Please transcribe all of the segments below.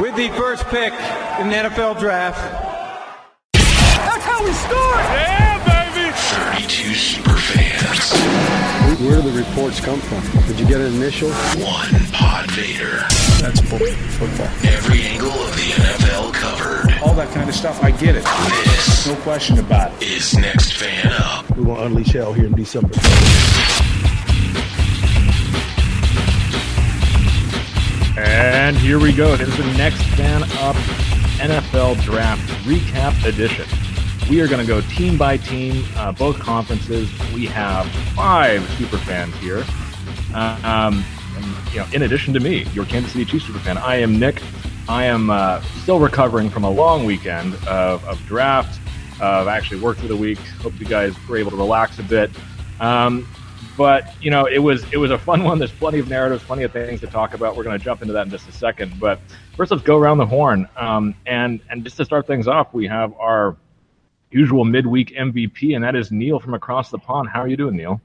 With the first pick in the NFL Draft. That's how we start! Yeah, baby! 32 super fans. Where do the reports come from? Did you get an initial? One pod Vader. That's football. Every angle of the NFL covered. All that kind of stuff, I get it. This, no question about it, is Next Fan Up. We will unleash hell here in December. And here we go. It is the Next Fan Up NFL Draft Recap Edition. We are going to go team by team, both conferences. We have 5 super fans here. And, in addition to me, your Kansas City Chiefs super fan, I am Nick. I am still recovering from a long weekend of draft. I've actually worked through the week. Hope you guys were able to relax a bit. But, it was a fun one. There's plenty of narratives, plenty of things to talk about. We're going to jump into that in just a second. But first, let's go around the horn. And just to start things off, we have our usual midweek MVP, and that is Neil from across the pond. How are you doing, Neil?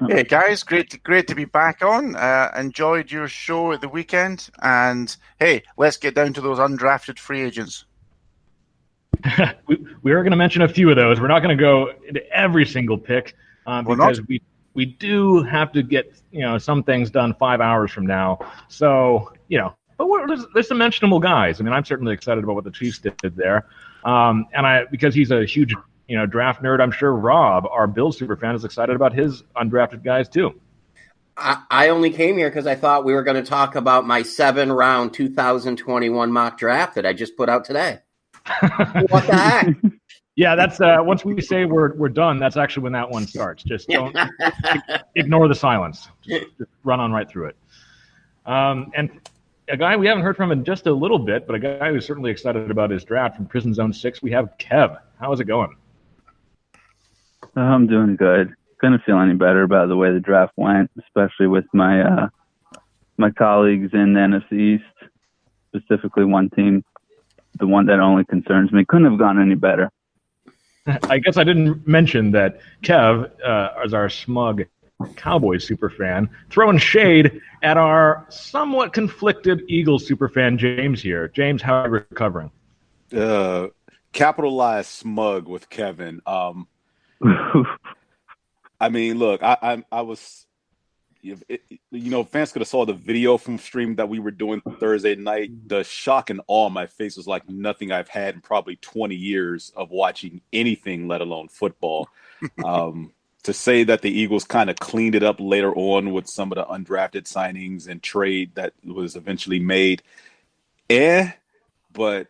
Hey, guys. Great to be back on. Enjoyed your show at the weekend. And, hey, let's get down to those undrafted free agents. We are going to mention a few of those. We're not going to go into every single pick because we do have to get some things done 5 hours from now. So but there's some mentionable guys. I mean, I'm certainly excited about what the Chiefs did there, because he's a huge draft nerd. I'm sure Rob, our Bills superfan, is excited about his undrafted guys too. I only came here because I thought we were going to talk about my 7-round 2021 mock draft that I just put out today. What the heck? Yeah, that's once we say we're done, that's actually when that one starts. Just don't ignore the silence. Just run on right through it. And a guy we haven't heard from in just a little bit, but a guy who's certainly excited about his draft from Prison Zone 6, we have Kev. How is it going? I'm doing good. Couldn't feel any better about the way the draft went, especially with my my colleagues in the NFC East, specifically one team, the one that only concerns me. Couldn't have gone any better. I guess I didn't mention that Kev, as our smug Cowboys superfan, throwing shade at our somewhat conflicted Eagles superfan, James here. James, how are you recovering? Capitalized smug with Kevin. I mean, look, I was, fans could have saw the video from stream that we were doing Thursday night. The shock and awe on my face was like nothing I've had in probably 20 years of watching anything, let alone football. To say that the Eagles kind of cleaned it up later on with some of the undrafted signings and trade that was eventually made, but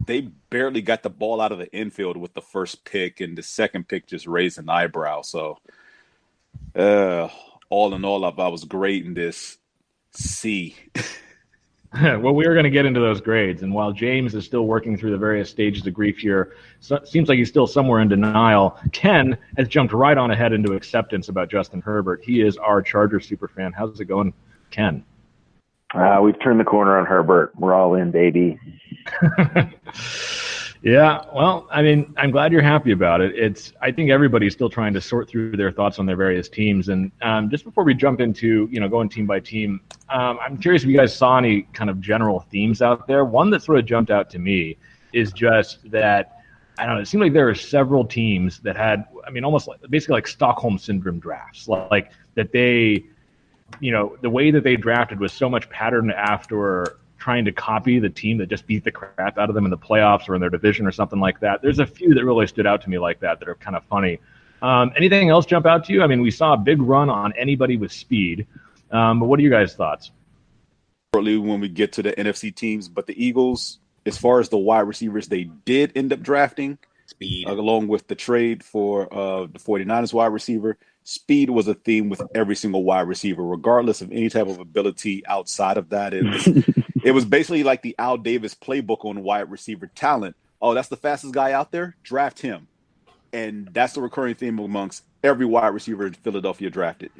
they barely got the ball out of the infield with the first pick, and the second pick just raised an eyebrow. So, all in all, I was grading this C. Well, we are going to get into those grades, and while James is still working through the various stages of grief here, seems like he's still somewhere in denial. Ken has jumped right on ahead into acceptance about Justin Herbert. He is our Chargers superfan. How's it going, Ken? We've turned the corner on Herbert. We're all in, baby. Yeah, well, I mean, I'm glad you're happy about it. I think everybody's still trying to sort through their thoughts on their various teams. And just before we jump into, going team by team, I'm curious if you guys saw any kind of general themes out there. One that sort of jumped out to me is just that, I don't know, it seemed like there were several teams that had, almost basically like Stockholm Syndrome drafts, like that they, the way that they drafted was so much patterned after trying to copy the team that just beat the crap out of them in the playoffs or in their division or something like that. There's a few that really stood out to me like that are kind of funny. Anything else jump out to you? I mean, we saw a big run on anybody with speed. But what are you guys' thoughts? Shortly when we get to the NFC teams, but the Eagles, as far as the wide receivers, they did end up drafting speed along with the trade for the 49ers wide receiver. Speed was a theme with every single wide receiver, regardless of any type of ability outside of that. It was basically like the Al Davis playbook on wide receiver talent. Oh, that's the fastest guy out there? Draft him. And that's the recurring theme amongst every wide receiver in Philadelphia drafted.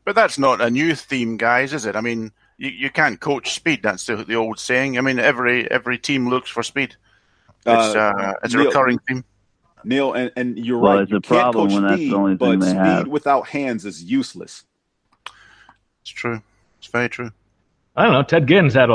But that's not a new theme, guys, is it? I mean, you can't coach speed. That's the old saying. I mean, every team looks for speed. It's a recurring theme. Neil, and you're right. It's a problem when that's the only thing they have. But speed without hands is useless. It's true. It's very true. I don't know. Ted Ginn's had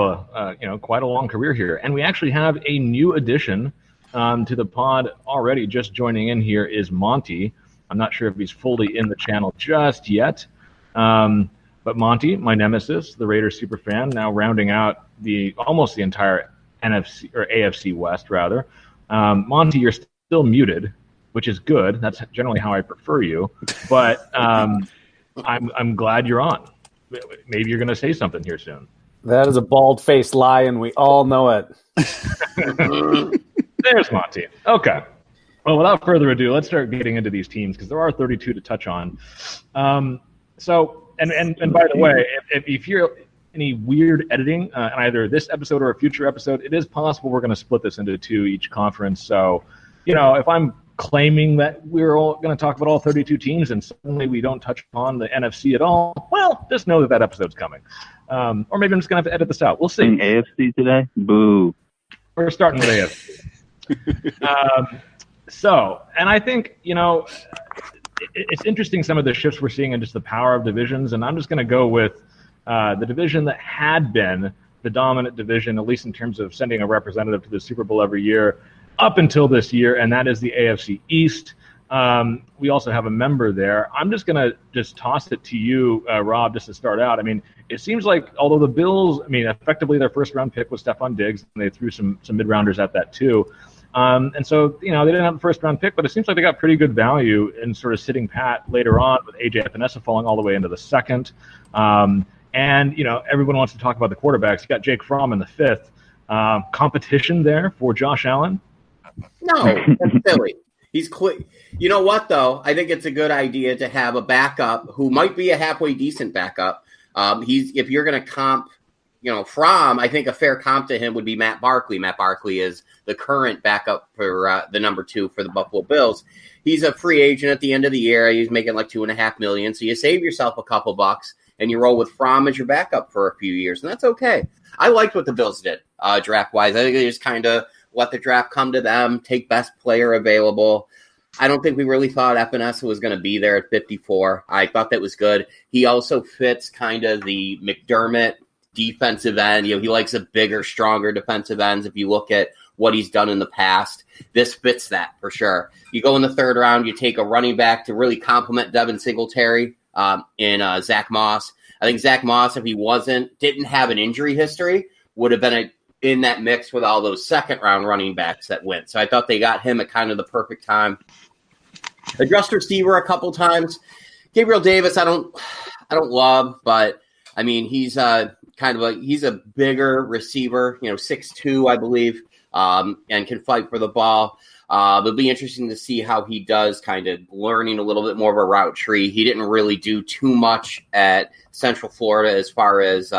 quite a long career here, and we actually have a new addition to the pod already. Just joining in here is Monty. I'm not sure if he's fully in the channel just yet, but Monty, my nemesis, the Raiders superfan, now rounding out almost the entire NFC or AFC West rather. Monty, you're still muted, which is good. That's generally how I prefer you, but I'm glad you're on. Maybe you're going to say something here soon. That is a bald-faced lie, and we all know it. There's Monty. Okay. Well, without further ado, let's start getting into these teams because there are 32 to touch on. So, by the way, if you hear any weird editing on either this episode or a future episode, it is possible we're going to split this into two each conference. So, if I'm claiming that we're all going to talk about all 32 teams and suddenly we don't touch upon the NFC at all, well, just know that episode's coming. Or maybe I'm just going to have to edit this out. We'll see. AFC today? Boo. We're starting with AFC. And I think, it's interesting some of the shifts we're seeing in just the power of divisions, and I'm just going to go with the division that had been the dominant division, at least in terms of sending a representative to the Super Bowl every year, up until this year, and that is the AFC East. We also have a member there. I'm just going to toss it to you, Rob, just to start out. I mean, it seems like although the Bills, effectively their first-round pick was Stephon Diggs, and they threw some mid-rounders at that too. And so, they didn't have the first-round pick, but it seems like they got pretty good value in sort of sitting pat later on with A.J. Epinesa falling all the way into the second. And, everyone wants to talk about the quarterbacks. You got Jake Fromm in the fifth. Competition there for Josh Allen? No, that's silly. He's quick. You know what, though? I think it's a good idea to have a backup who might be a halfway decent backup. If you're going to comp, Fromm, I think a fair comp to him would be Matt Barkley. Matt Barkley is the current backup for the number 2 for the Buffalo Bills. He's a free agent at the end of the year. He's making like $2.5 million. So you save yourself a couple bucks and you roll with Fromm as your backup for a few years, and that's okay. I liked what the Bills did draft wise. I think they just kind of let the draft come to them, take best player available. I don't think we really thought Epinesa was going to be there at 54. I thought that was good. He also fits kind of the McDermott defensive end. He likes a bigger, stronger defensive ends. If you look at what he's done in the past, this fits that for sure. You go in the third round, you take a running back to really complement Devin Singletary in Zach Moss. I think Zach Moss, if he didn't have an injury history, would have been in that mix with all those second-round running backs that went. So I thought they got him at kind of the perfect time. Addressed receiver a couple times. Gabriel Davis, I don't love, but he's he's a bigger receiver, 6'2", I believe, and can fight for the ball. It'll be interesting to see how he does kind of learning a little bit more of a route tree. He didn't really do too much at Central Florida as far as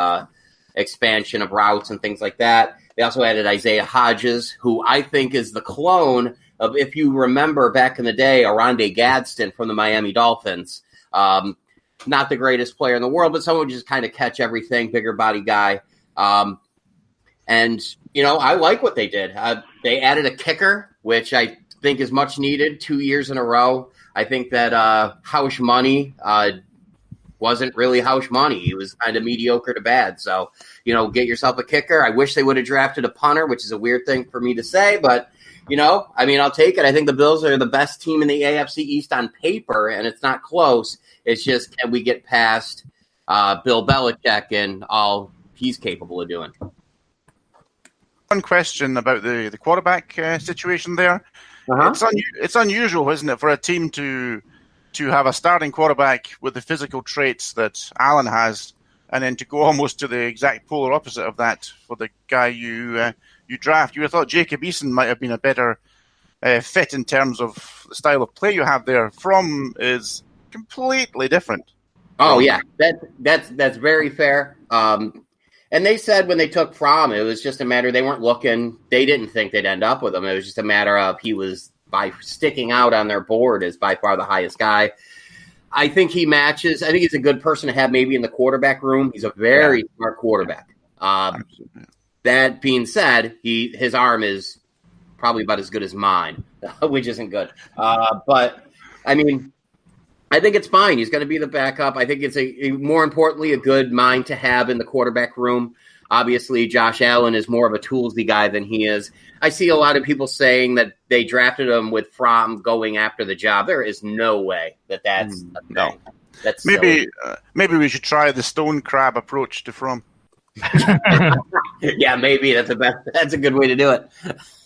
expansion of routes and things like that. They also added Isiah Hodges, who I think is the clone of, if you remember back in the day, Oronde Gadsden from the Miami Dolphins. Not the greatest player in the world, but someone who just kind of catch everything, bigger body guy. And I like what they did. They added a kicker, which I think is much needed 2 years in a row. I think that House Money wasn't really house money. He was kind of mediocre to bad. So, get yourself a kicker. I wish they would have drafted a punter, which is a weird thing for me to say, but, I'll take it. I think the Bills are the best team in the AFC East on paper, and it's not close. It's just, can we get past Bill Belichick and all he's capable of doing? One question about the quarterback situation there. Uh-huh. It's unusual, isn't it, for a team to have a starting quarterback with the physical traits that Allen has, and then to go almost to the exact polar opposite of that for the guy you draft. You would have thought Jacob Eason might have been a better fit in terms of the style of play you have there. Fromm is completely different. Oh yeah, that's very fair. And they said when they took Fromm, it was just a matter, they weren't looking, they didn't think they'd end up with him. It was just a matter of he was, by sticking out on their board, is by far the highest guy. I think he matches. I think he's a good person to have maybe in the quarterback room. He's a very smart quarterback. That being said, his arm is probably about as good as mine, which isn't good. But, I think it's fine. He's going to be the backup. I think it's more importantly, a good mind to have in the quarterback room. Obviously, Josh Allen is more of a toolsy guy than he is. I see a lot of people saying that they drafted him with Fromm going after the job. There is no way that's a thing. No. That's maybe we should try the stone crab approach to Fromm. Yeah, maybe that's a good way to do it.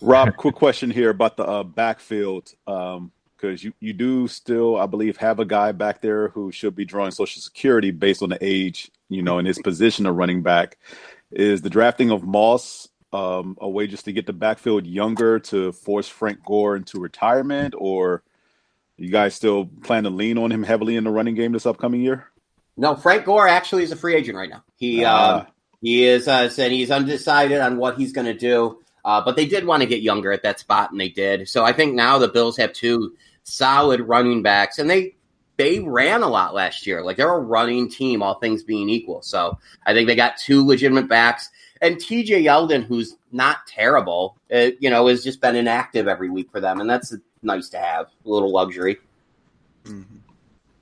Rob, quick question here about the backfield, because you do still, I believe, have a guy back there who should be drawing Social Security based on the age, in his position of running back. Is the drafting of Moss a way just to get the backfield younger to force Frank Gore into retirement, or you guys still plan to lean on him heavily in the running game this upcoming year? No, Frank Gore actually is a free agent right now. He is said he's undecided on what he's going to do, but they did want to get younger at that spot, and they did. So I think now the Bills have two solid running backs, and they ran a lot last year. Like, they're a running team, all things being equal. So I think they got two legitimate backs. And TJ Yeldon, who's not terrible, has just been inactive every week for them. And that's nice to have, a little luxury. Mm-hmm.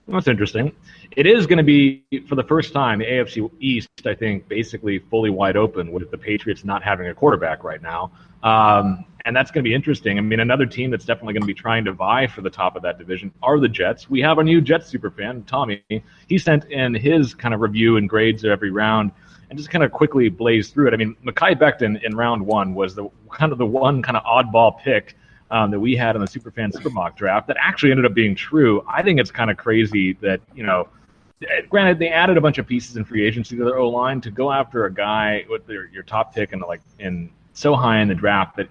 That's interesting. It is going to be, for the first time, the AFC East, I think, basically fully wide open with the Patriots not having a quarterback right now. And that's going to be interesting. I mean, another team that's definitely going to be trying to vie for the top of that division are the Jets. We have a new Jets superfan, Tommy. He sent in his kind of review and grades of every round and just kind of quickly blazed through it. I mean, Mekhi Becton in round one was the one kind of oddball pick that we had in the Superfan Supermock draft that actually ended up being true. I think it's kind of crazy that, granted, they added a bunch of pieces in free agency to their O-line to go after a guy with your top pick in so high in the draft that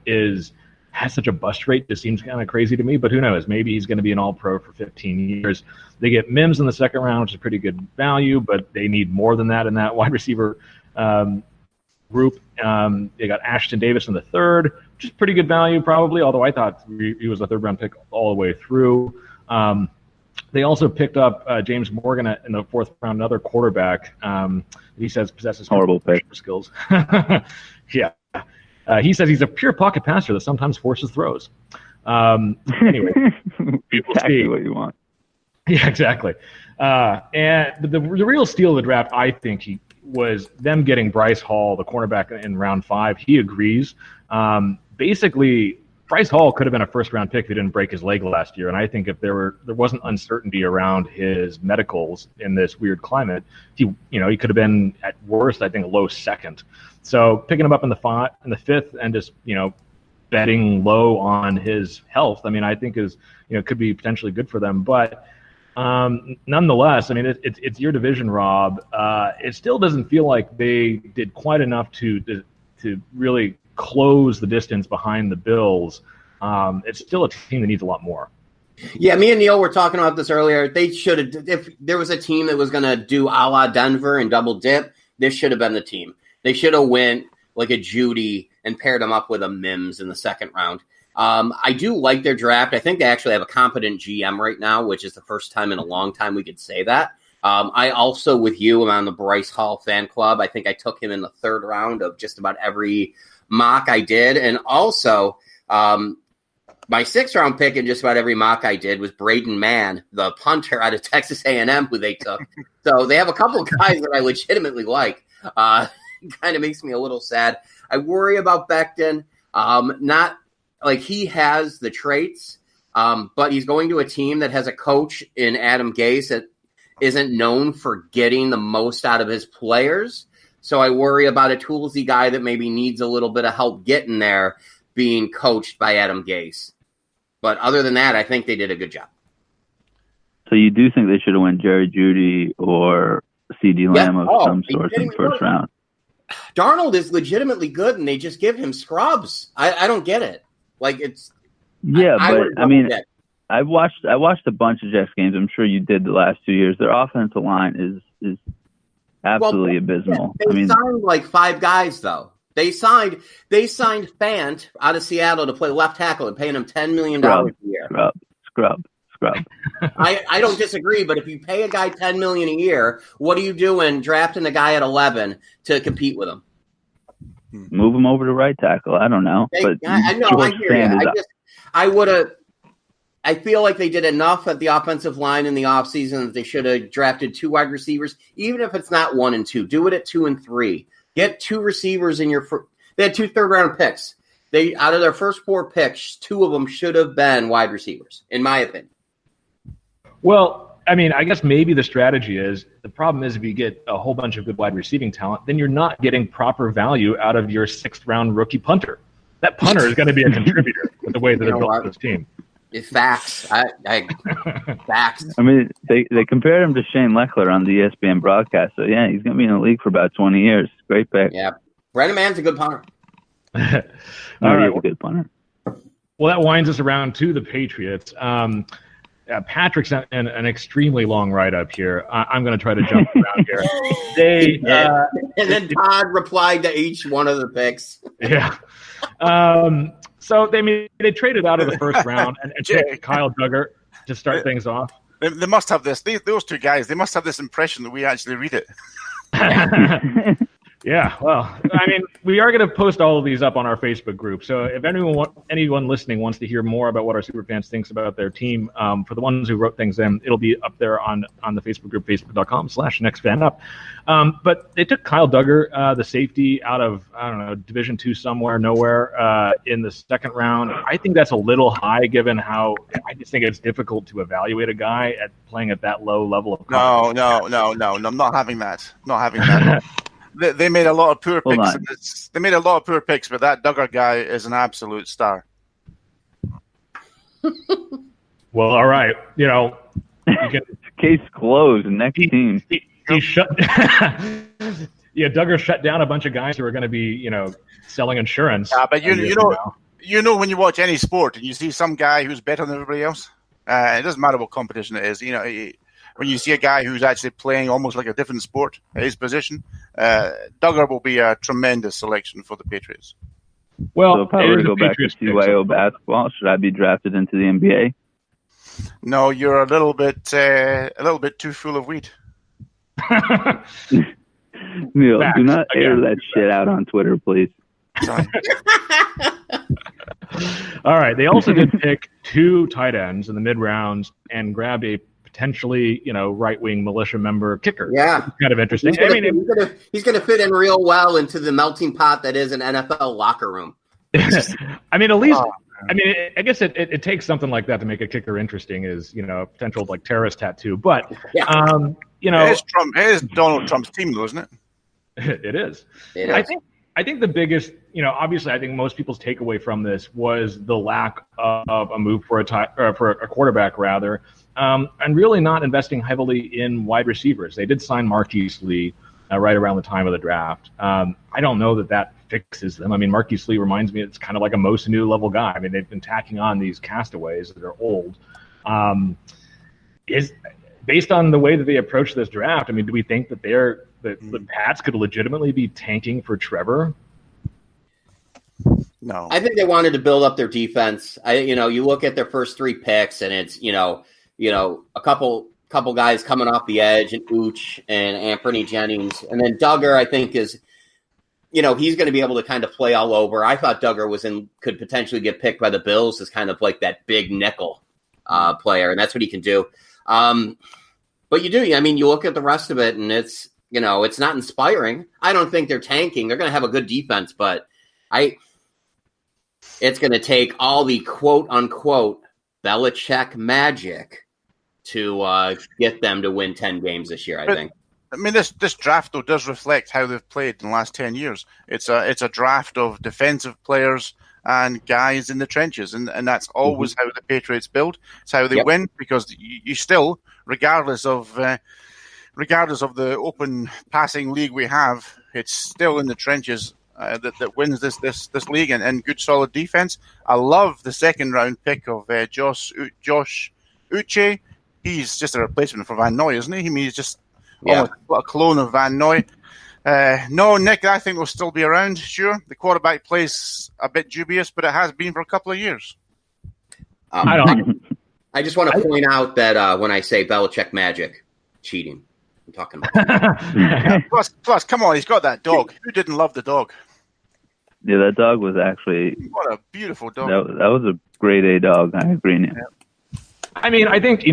has such a bust rate. Just seems kind of crazy to me, but who knows? Maybe he's going to be an all-pro for 15 years. They get Mims in the second round, which is pretty good value, but they need more than that in that wide receiver group. They got Ashton Davis in the third, which is pretty good value probably, although I thought he was a third-round pick all the way through. They also picked up James Morgan in the fourth round, another quarterback. He says possesses horrible pick skills. Yeah. He says he's a pure pocket passer that sometimes forces throws. Anyway, exactly what you want. Yeah, exactly. And the real steal of the draft, I think, was them getting Bryce Hall, the cornerback, in round 5. He agrees. Basically, Bryce Hall could have been a first-round pick if he didn't break his leg last year. And I think if there wasn't uncertainty around his medicals in this weird climate, he could have been at worst, I think, a low second. So picking him up in the fifth and just betting low on his health, I mean, I think is could be potentially good for them. But nonetheless, I mean, it's your division, Rob. It still doesn't feel like they did quite enough to really close the distance behind the Bills. It's still a team that needs a lot more. Yeah, me and Neil were talking about this earlier. They should have, if there was a team that was going to do a la Denver and double dip, this should have been the team. They should have went like a Judy and paired them up with a Mims in the second round. I do like their draft. I think they actually have a competent GM right now, which is the first time in a long time we could say that. I also, with you, am on the Bryce Hall fan club. I think I took him in the third round of just about every mock I did. And also, my sixth-round pick in just about every mock I did was Braden Mann, the punter out of Texas A&M, who they took. So they have a couple of guys that I legitimately like. Kind of makes me a little sad. I worry about Becton. Not like he has the traits, but he's going to a team that has a coach in Adam Gase that isn't known for getting the most out of his players. So I worry about a toolsy guy that maybe needs a little bit of help getting there being coached by Adam Gase. But other than that, I think they did a good job. So you do think they should have went Jerry Jeudy or CD Lamb of some sort in the first round? Darnold is legitimately good, and they just give him scrubs. I don't get it. Like, it's yeah, I mean, I watched a bunch of Jets games. I'm sure you did the last 2 years. Their offensive line is absolutely abysmal. They signed like 5 guys though. They signed Fant out of Seattle to play left tackle and paying him $10 million a year. Scrub. I don't disagree, but if you pay a guy $10 million a year, what are you doing drafting a guy at 11 to compete with him? Move him over to right tackle. I don't know. I know. I hear you. I would have. I feel like they did enough at the offensive line in the offseason that they should have drafted 2 wide receivers, even if it's not 1 and 2. Do it at 2 and 3. Get 2 receivers in your they had 2 third-round picks. They out of their first 4 picks, 2 of them should have been wide receivers, in my opinion. Well, I mean, I guess maybe the strategy is the problem is if you get a whole bunch of good wide receiving talent, then you're not getting proper value out of your 6th-round rookie punter. That punter is going to be a contributor with the way that they're built this team. It's facts. Facts. I mean, they compared him to Shane Leckler on the ESPN broadcast. So, yeah, he's going to be in the league for about 20 years. Great pick. Yeah. Brandon Mann's a good punter. All right. He's a good punter. Well, that winds us around to the Patriots. Patrick sent in an extremely long write-up here. I'm going to try to jump around here. And then Todd replied to each one of the picks. Yeah. So they traded out of the first round and picked Kyle Duggar to start things off. They must have this. Those 2 guys, they must have this impression that we actually read it. Yeah, well, I mean, we are going to post all of these up on our Facebook group. So if anyone listening wants to hear more about what our superfans thinks about their team, for the ones who wrote things in, it'll be up there on the Facebook group, facebook.com/nextfanup. But they took Kyle Duggar, the safety, out of, I don't know, Division II somewhere, nowhere, in the 2nd round. I think that's a little high given how I just think it's difficult to evaluate a guy at playing at that low level of No, I'm not having that. Not having that. They made a lot of poor picks. They made a lot of poor picks, but that Duggar guy is an absolute star. Well, all right. You know, case closed. Next team. He shut. Yeah, Duggar shut down a bunch of guys who are going to be, selling insurance. Yeah, but you know when you watch any sport and you see some guy who's better than everybody else, it doesn't matter what competition it is. When you see a guy who's actually playing almost like a different sport, his position, Duggar will be a tremendous selection for the Patriots. Well, so if I were to go back to CYO basketball, should I be drafted into the NBA? No, you're a little bit too full of weed. Neil, do not air that shit out on Twitter, please. Sorry. All right. They also did pick 2 tight ends in the mid rounds and grabbed a potentially, right-wing militia member kicker. Yeah. Kind of interesting. He's going to fit in real well into the melting pot that is an NFL locker room. I mean, at least, I guess it takes something like that to make a kicker interesting is, a potential like terrorist tattoo. But, it is Donald Trump's team, though, isn't it? It is. I think the biggest, obviously, I think most people's takeaway from this was the lack of a move for a quarterback, rather, and really not investing heavily in wide receivers. They did sign Marquise Lee right around the time of the draft. I don't know that fixes them. I mean, Marquise Lee reminds me it's kind of like a Mo Sanu level guy. I mean, they've been tacking on these castaways that are old. Is based on the way that they approach this draft, I mean, do we think that the Pats could legitimately be tanking for Trevor? No. I think they wanted to build up their defense. You look at their first 3 picks and it's, a couple guys coming off the edge and Ooch and Anthony Jennings. And then Duggar, I think, is, he's going to be able to kind of play all over. I thought Duggar could potentially get picked by the Bills as kind of like that big nickel player, and that's what he can do. But you look at the rest of it and it's, it's not inspiring. I don't think they're tanking. They're going to have a good defense, but it's going to take all the quote unquote Belichick magic to get them to win 10 games this year, I think. I mean, this draft, though, does reflect how they've played in the last 10 years. It's a draft of defensive players and guys in the trenches, and that's always how the Patriots build. It's how they win, because you still, regardless of the open passing league we have, it's still in the trenches that wins this league, and good solid defense. I love the 2nd round pick of Josh Uche. He's just a replacement for Van Noy, isn't he? I mean, he's just almost a clone of Van Noy. No, Nick, I think will still be around. Sure, the quarterback plays a bit dubious, but it has been for a couple of years. I just want to point out that when I say Belichick magic, cheating. I'm talking about. Plus, come on, he's got that dog. Who didn't love the dog? Yeah, that dog was actually... What a beautiful dog. That was a grade A dog. I agree now. I mean, I think,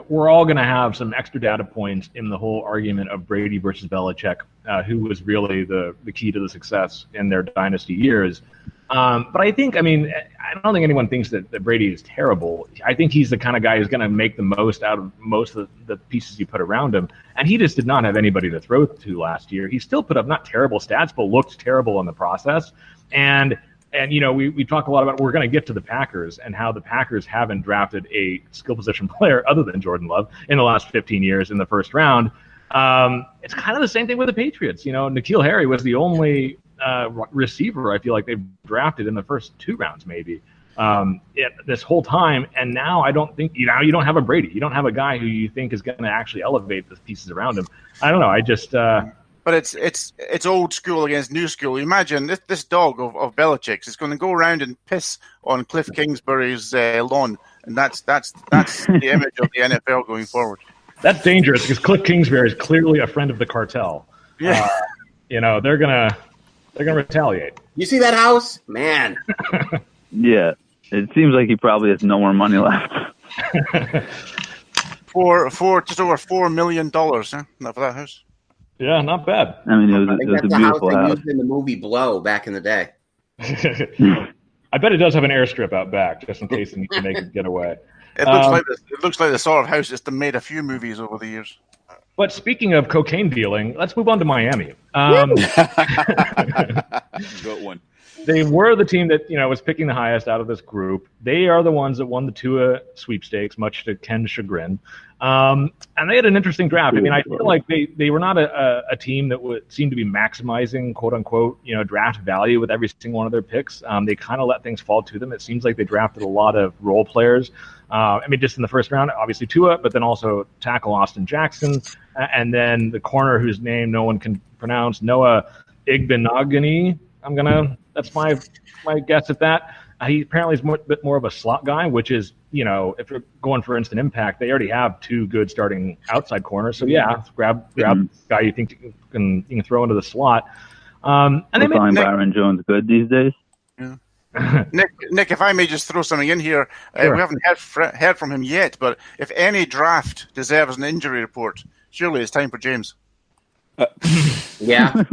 we're all going to have some extra data points in the whole argument of Brady versus Belichick, who was really the key to the success in their dynasty years. But I think, I don't think anyone thinks that Brady is terrible. I think he's the kind of guy who's going to make the most out of most of the pieces you put around him. And he just did not have anybody to throw to last year. He still put up not terrible stats, but looked terrible in the process. And we talk a lot about, we're going to get to the Packers and how the Packers haven't drafted a skill position player other than Jordan Love in the last 15 years in the first round. It's kind of the same thing with the Patriots. N'Keal Harry was the only receiver I feel like they've drafted in the first 2 rounds maybe this whole time. And now I don't think, you don't have a Brady. You don't have a guy who you think is going to actually elevate the pieces around him. I don't know. I just... But it's old school against new school. Imagine this dog of Belichick's is going to go around and piss on Cliff Kingsbury's lawn, and that's the image of the NFL going forward. That's dangerous because Cliff Kingsbury is clearly a friend of the cartel. Yeah, they're gonna retaliate. You see that house, man? Yeah, it seems like he probably has no more money left. for just over $4 million, huh? Not for that house. Yeah, not bad. I mean, it was a beautiful house. Used in the movie Blow back in the day. I bet it does have an airstrip out back, just in case they need to make it get away. It looks like the sort of house that's made a few movies over the years. But speaking of cocaine dealing, let's move on to Miami. Good one. They were the team that was picking the highest out of this group. They are the ones that won the Tua sweepstakes, much to Ken's chagrin. And they had an interesting draft. I mean, I feel like they were not a team that would seem to be maximizing, quote unquote, draft value with every single one of their picks. They kind of let things fall to them. It seems like they drafted a lot of role players. Just in the first round, obviously Tua, but then also tackle Austin Jackson, and then the corner whose name no one can pronounce, Noah Igbenogany. That's my guess at that. He apparently is a bit more of a slot guy, which is, if you're going for instant impact, they already have 2 good starting outside corners. So yeah, grab a guy you think you can throw into the slot. And they calling Byron Jones good these days. Yeah. Nick, if I may just throw something in here, sure. We haven't heard from him yet, but if any draft deserves an injury report, surely it's time for James. Yeah.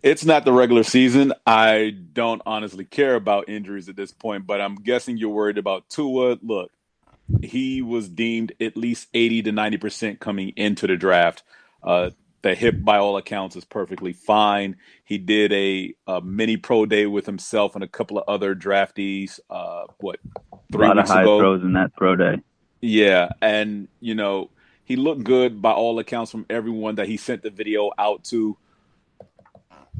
It's not the regular season. I don't honestly care about injuries at this point, but I'm guessing you're worried about Tua. Look, he was deemed at least 80 to 90% coming into the draft. The hip, by all accounts, is perfectly fine. He did a mini pro day with himself and a couple of other draftees, 3 weeks ago? A lot of high throws in that pro day. Yeah, and, he looked good by all accounts from everyone that he sent the video out to.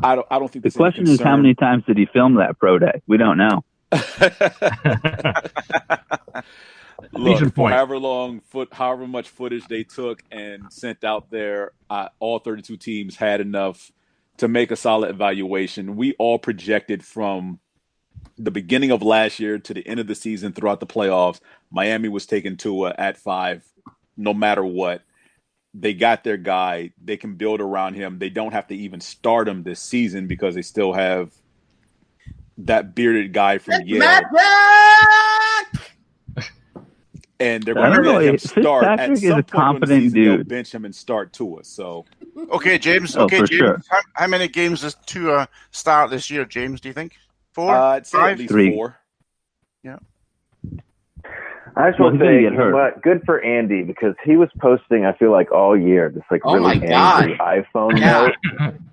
I don't think the question is, how many times did he film that pro day? We don't know. Look, for however much footage they took and sent out there, all 32 teams had enough to make a solid evaluation. We all projected from the beginning of last year to the end of the season throughout the playoffs, Miami was taking Tua at 5, no matter what. They got their guy. They can build around him. They don't have to even start him this season because they still have that bearded guy from Yale. And they're going to let him start. At some point in the season, they'll bench him and start Tua. So, okay, James. James. Sure. How many games does Tua start this year, James? Do you think 4? I'd say 5? At least 3. 4. Yeah. I just want to say, good for Andy, because he was posting, I feel like, all year, this really angry iPhone note.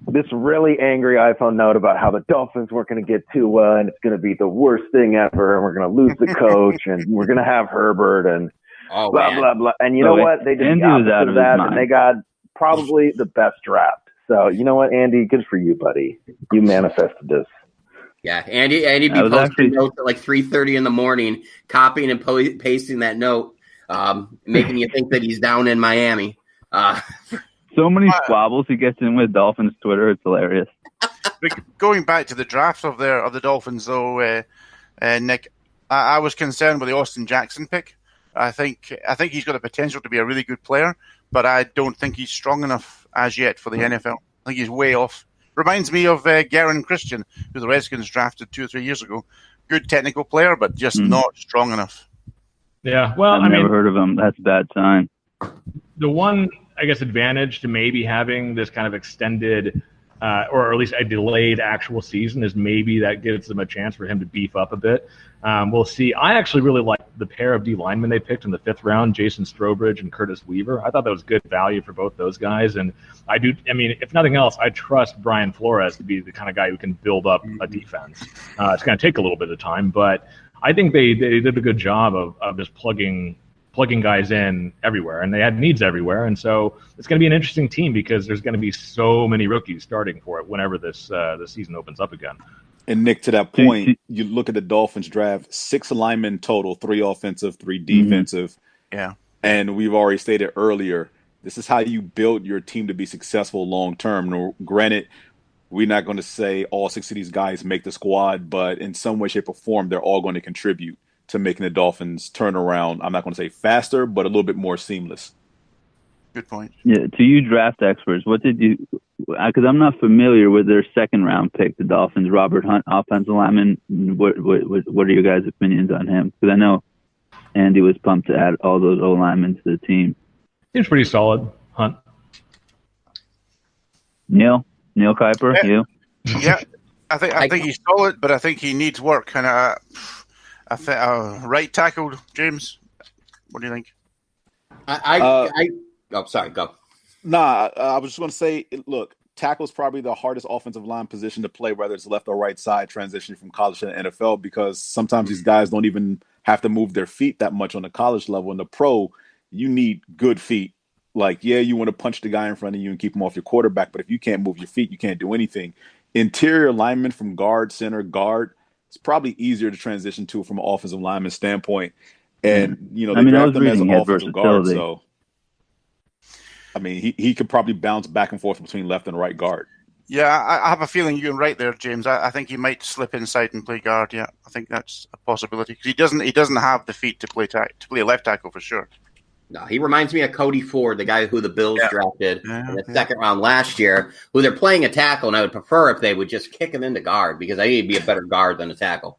This really angry iPhone note about how the Dolphins weren't going to get Tua, and it's going to be the worst thing ever, and we're going to lose the coach, and we're going to have Herbert, and blah, blah, blah. And you know what? They did the opposite of that, and they got probably the best draft. So, you know what, Andy? Good for you, buddy. You manifested this. Yeah, Andy be posting notes at like 3:30 in the morning, copying and pasting that note, making you think that he's down in Miami. So many squabbles he gets in with Dolphins Twitter. It's hilarious. Going back to the draft of the Dolphins, though, Nick, I was concerned with the Austin Jackson pick. I think he's got the potential to be a really good player, but I don't think he's strong enough as yet for the NFL. I think he's way off. Reminds me of Garen Christian, who the Redskins drafted 2 or 3 years ago. Good technical player, but just not strong enough. Yeah, well, I've never heard of him. That's a bad sign. The one, I guess, advantage to maybe having this kind of extended or at least a delayed actual season is maybe that gives them a chance for him to beef up a bit. We'll see. I actually really like the pair of D linemen they picked in the 5th round, Jason Strowbridge and Curtis Weaver. I thought that was good value for both those guys. And if nothing else, I trust Brian Flores to be the kind of guy who can build up a defense. It's going to take a little bit of time, but I think they did a good job of just plugging guys in everywhere, and they had needs everywhere. And so it's going to be an interesting team because there's going to be so many rookies starting for it whenever this season opens up again. And Nick, to that point, you look at the Dolphins draft, 6 linemen total, 3 offensive, 3 defensive. Yeah. And we've already stated earlier, this is how you build your team to be successful long term. Now, granted, we're not going to say all 6 of these guys make the squad, but in some way, shape, or form, they're all going to contribute to making the Dolphins turn around. I'm not going to say faster, but a little bit more seamless. Good point. Yeah, to you draft experts, what did you – because I'm not familiar with their 2nd-round pick, the Dolphins, Robert Hunt, offensive lineman. What are your guys' opinions on him? Because I know Andy was pumped to add all those O-linemen to the team. Seems pretty solid, Hunt. Neil Kuiper, you? Yeah, I think he's solid, but I think he needs work. And right tackle, James. What do you think? Sorry, go. Nah, I was just going to say, look, tackle is probably the hardest offensive line position to play, whether it's left or right side, transitioning from college to the NFL, because sometimes these guys don't even have to move their feet that much on the college level. In the pro, you need good feet. Like, yeah, you want to punch the guy in front of you and keep him off your quarterback, but if you can't move your feet, you can't do anything. Interior lineman from guard, center, guard, it's probably easier to transition to from an offensive lineman standpoint. And, they draft him as an offensive guard, so he could probably bounce back and forth between left and right guard. Yeah, I have a feeling you're right there, James. I think he might slip inside and play guard. Yeah, I think that's a possibility because he doesn't have the feet to play a left tackle for sure. No, he reminds me of Cody Ford, the guy who the Bills drafted in the 2nd round last year, who they're playing a tackle, and I would prefer if they would just kick him into guard because I think he'd be a better guard than a tackle.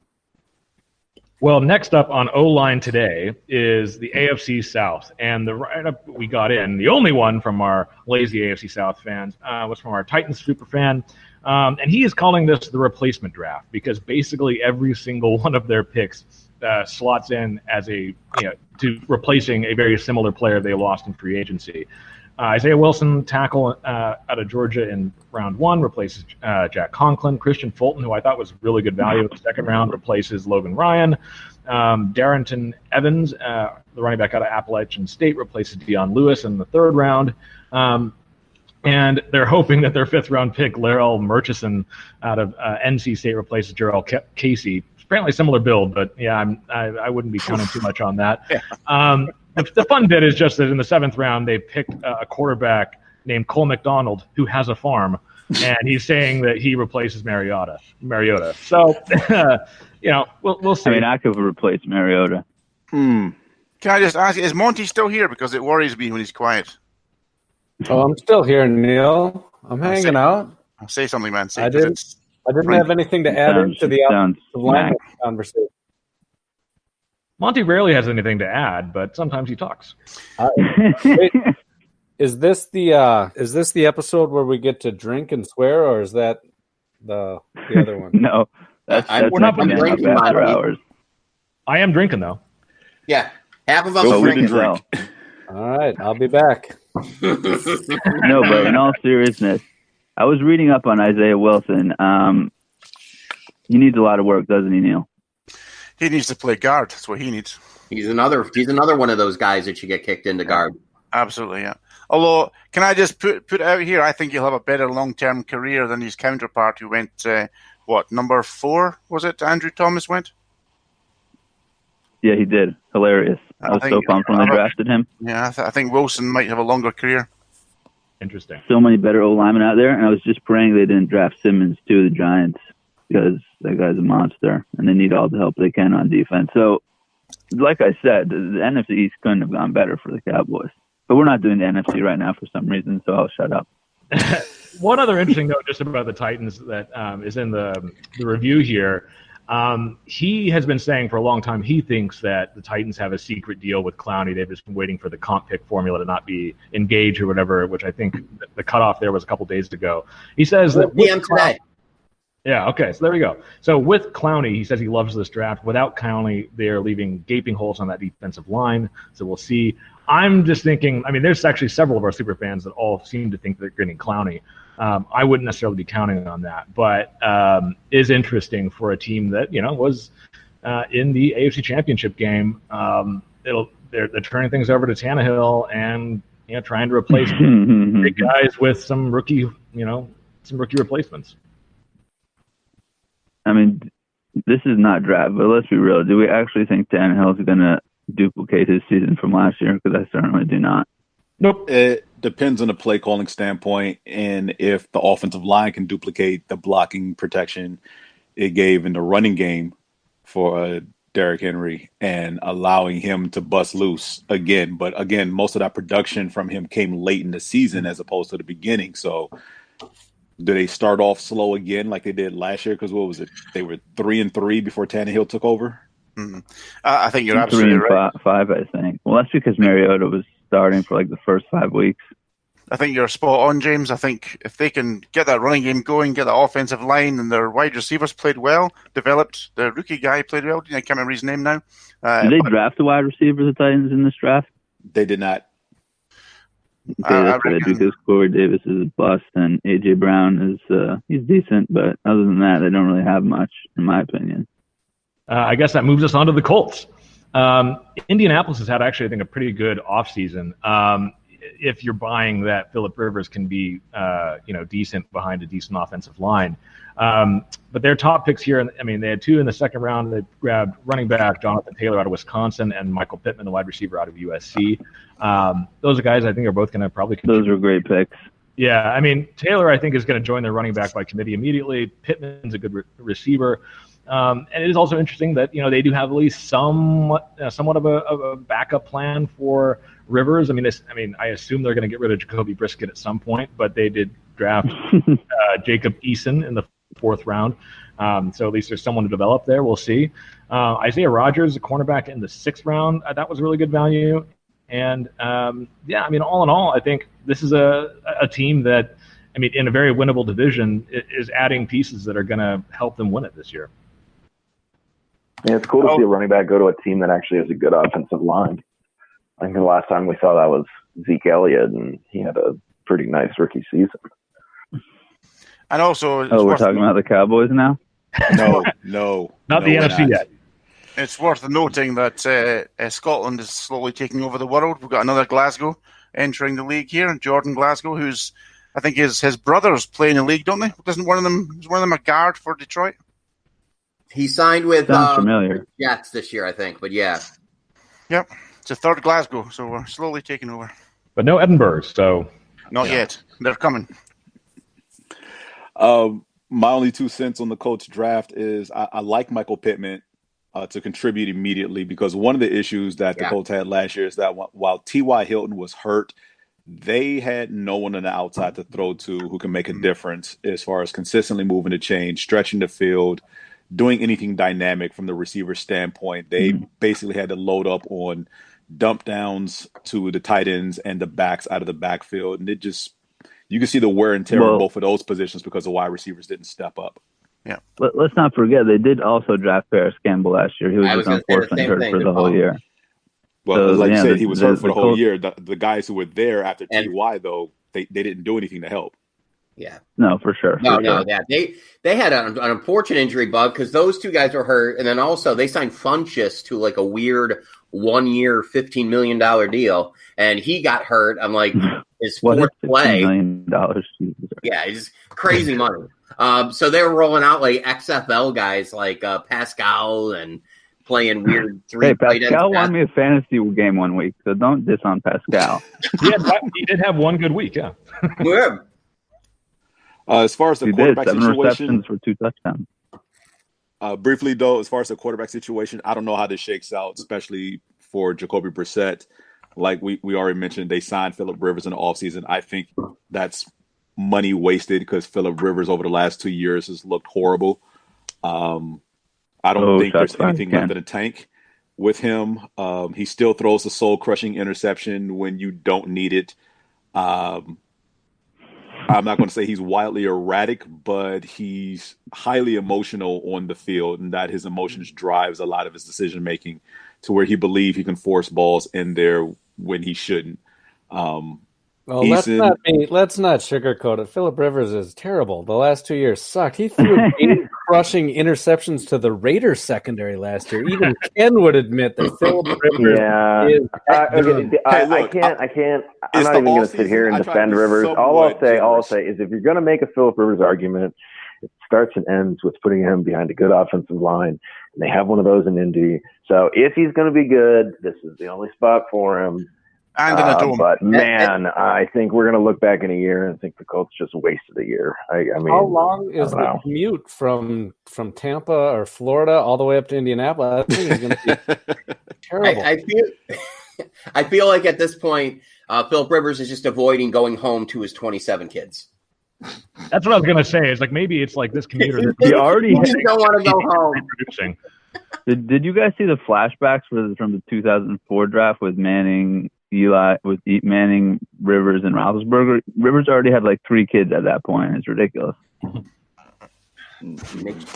Well, next up on O-line today is the AFC South, and the write-up we got in, the only one from our lazy AFC South fans, was from our Titans superfan, and he is calling this the replacement draft because basically every single one of their picks slots in as to replacing a very similar player they lost in free agency. Isaiah Wilson, tackle out of Georgia in round 1, replaces Jack Conklin. Christian Fulton, who I thought was really good value in the 2nd round, replaces Logan Ryan. Darrington Evans, the running back out of Appalachian State, replaces Deion Lewis in the 3rd round. And they're hoping that their 5th round pick, Larrell Murchison out of NC State, replaces Jarrell Casey. Apparently similar build, but yeah, I wouldn't be counting too much on that. The fun bit is just that in the 7th round, they picked a quarterback named Cole McDonald who has a farm, and he's saying that he replaces Mariota. So, we'll see. I could replace Mariota. Can I just ask, is Monty still here? Because it worries me when he's quiet. Oh, I'm still here, Neil. I'm hanging out. Say something, man. I didn't have anything to add into the line conversation. Monty rarely has anything to add, but sometimes he talks. Is this the episode where we get to drink and swear, or is that the other one? No, we're not drinking after hours. I am drinking though. Yeah, half of us are drinking. Drink. All right, I'll be back. No, but in all seriousness, I was reading up on Isaiah Wilson. He needs a lot of work, doesn't he, Neil? He needs to play guard. That's what he needs. He's another one of those guys that you get kicked into guard. Absolutely, yeah. Although, can I just put it out here? I think he'll have a better long-term career than his counterpart who went, number 4, was it? Andrew Thomas went? Yeah, he did. Hilarious. I was so pumped when they drafted him. Yeah, I think Wilson might have a longer career. Interesting. So many better O-linemen out there, and I was just praying they didn't draft Simmons to the Giants because that guy's a monster, and they need all the help they can on defense. So, like I said, the NFC East couldn't have gone better for the Cowboys. But we're not doing the NFC right now for some reason, so I'll shut up. One other interesting note just about the Titans that is in the review here. He has been saying for a long time he thinks that the Titans have a secret deal with Clowney. They've just been waiting for the comp pick formula to not be engaged or whatever, which I think the cutoff there was a couple days ago. He says that with today. Yeah, okay, so there we go. So with Clowney, he says he loves this draft. Without Clowney, they're leaving gaping holes on that defensive line, so we'll see. I'm just thinking, I mean, there's actually several of our super fans that all seem to think they're getting Clowney. I wouldn't necessarily be counting on that, but is interesting for a team that, was in the AFC Championship game. They're turning things over to Tannehill and, trying to replace big guys with some rookie replacements. I mean, this is not draft, but let's be real. Do we actually think Tannehill is going to duplicate his season from last year? Because I certainly do not. Nope. It depends on the play calling standpoint and if the offensive line can duplicate the blocking protection it gave in the running game for Derrick Henry and allowing him to bust loose again. But again, most of that production from him came late in the season as opposed to the beginning. So do they start off slow again like they did last year? Because what was it? They were 3-3 before Tannehill took over. Mm-hmm. I think you're absolutely right. 5, I think. Well, that's because Mariota was starting for the first 5 weeks. I think you're spot on, James. I think if they can get that running game going, get that offensive line, and their wide receivers played well, developed, the rookie guy played well. I can't remember his name now. Did they draft the wide receiver, the Titans, in this draft? They did not. Okay, that's good because Corey Davis is a bust and A.J. Brown is he's decent, but other than that, they don't really have much, in my opinion. I guess that moves us on to the Colts. Indianapolis has had actually, I think, a pretty good offseason. If you're buying that Phillip Rivers can be, decent behind a decent offensive line. But their top picks here, they had 2 in the second round. They grabbed running back Jonathan Taylor out of Wisconsin and Michael Pittman, the wide receiver out of USC. Those are guys I think are both going to probably contribute. Those are great picks. Yeah, Taylor I think is going to join their running back by committee immediately. Pittman's a good receiver. And it is also interesting that they do have at least somewhat of a backup plan for Rivers. I assume they're going to get rid of Jacoby Brissett at some point, but they did draft Jacob Eason in the 4th round. So at least there's someone to develop there. We'll see. Isiah Hodges, a cornerback in the 6th round, that was really good value. And all in all, I think this is a team that, in a very winnable division, is adding pieces that are going to help them win it this year. Yeah, it's cool to see a running back go to a team that actually has a good offensive line. I think the last time we saw that was Zeke Elliott, and he had a pretty nice rookie season. And also, we're talking about the Cowboys now? No, not the NFC yet. It's worth noting that Scotland is slowly taking over the world. We've got another Glasgow entering the league here, and Jordan Glasgow, who's I think his brothers play in the league, don't they? Isn't one of them a guard for Detroit? He signed with familiar. Jets this year, I think. But yeah, yep, it's a third Glasgow, so we're slowly taking over. But no Edinburgh, so not yet. They're coming. My only 2 cents on the Colts draft is I like Michael Pittman to contribute immediately because one of the issues that the Colts had last year is that while T.Y. Hilton was hurt, they had no one on the outside to throw to who can make a difference as far as consistently moving the chain, stretching the field, doing anything dynamic from the receiver standpoint. They basically had to load up on dump downs to the tight ends and the backs out of the backfield. And you can see the wear and tear on both of those positions because the wide receivers didn't step up. Yeah. Let's not forget, they did also draft Paris Campbell last year. He was just unfortunately hurt for the whole year. Well, so, you said, he was hurt for the whole year. The guys who were there after TY, though, they didn't do anything to help. Yeah. No, for sure. Yeah. They had an unfortunate injury bug because those 2 guys were hurt, and then also they signed Funchess to a weird 1-year, $15 million deal, and he got hurt. I'm like, his 4th play. $15 million. Yeah, it's crazy money. So they were rolling out XFL guys like Pascal and playing weird 3. Hey, Pascal won me a fantasy game one week, so don't diss on Pascal. He did have one good week, yeah. Yeah. As far as the quarterback 7 situation, receptions for 2 touchdowns. Briefly, though, as far as the quarterback situation, I don't know how this shakes out, especially for Jacoby Brissett. Like we already mentioned, they signed Phillip Rivers in the offseason. I think that's money wasted because Phillip Rivers over the last 2 years has looked horrible. I don't think there's anything left in the tank with him. He still throws the soul-crushing interception when you don't need it. I'm not going to say he's wildly erratic, but he's highly emotional on the field, and that his emotions drives a lot of his decision-making to where he believes he can force balls in there when he shouldn't. Well, let's not sugarcoat it. Phillip Rivers is terrible. The last 2 years sucked. He threw game-crushing interceptions to the Raiders secondary last year. Even Ken would admit that Phillip Rivers is I can't. I'm not even going to sit here and defend Rivers. All I'll say is if you're going to make a Phillip Rivers argument, it starts and ends with putting him behind a good offensive line, and they have one of those in Indy. So if he's going to be good, this is the only spot for him. And in a dome. But man, I think we're going to look back in a year and think the Colts just wasted a year. I mean, how long is the commute from Tampa or Florida all the way up to Indianapolis? I think it's going to be terrible. I feel like at this point, Phillip Rivers is just avoiding going home to his 27 kids. That's what I was going to say. It's like maybe it's like this commuter. He already just don't want to go home. Did you guys see the flashbacks from the 2004 draft with Manning, Manning, Rivers, and Roethlisberger? Rivers already had like 3 kids at that point. It's ridiculous.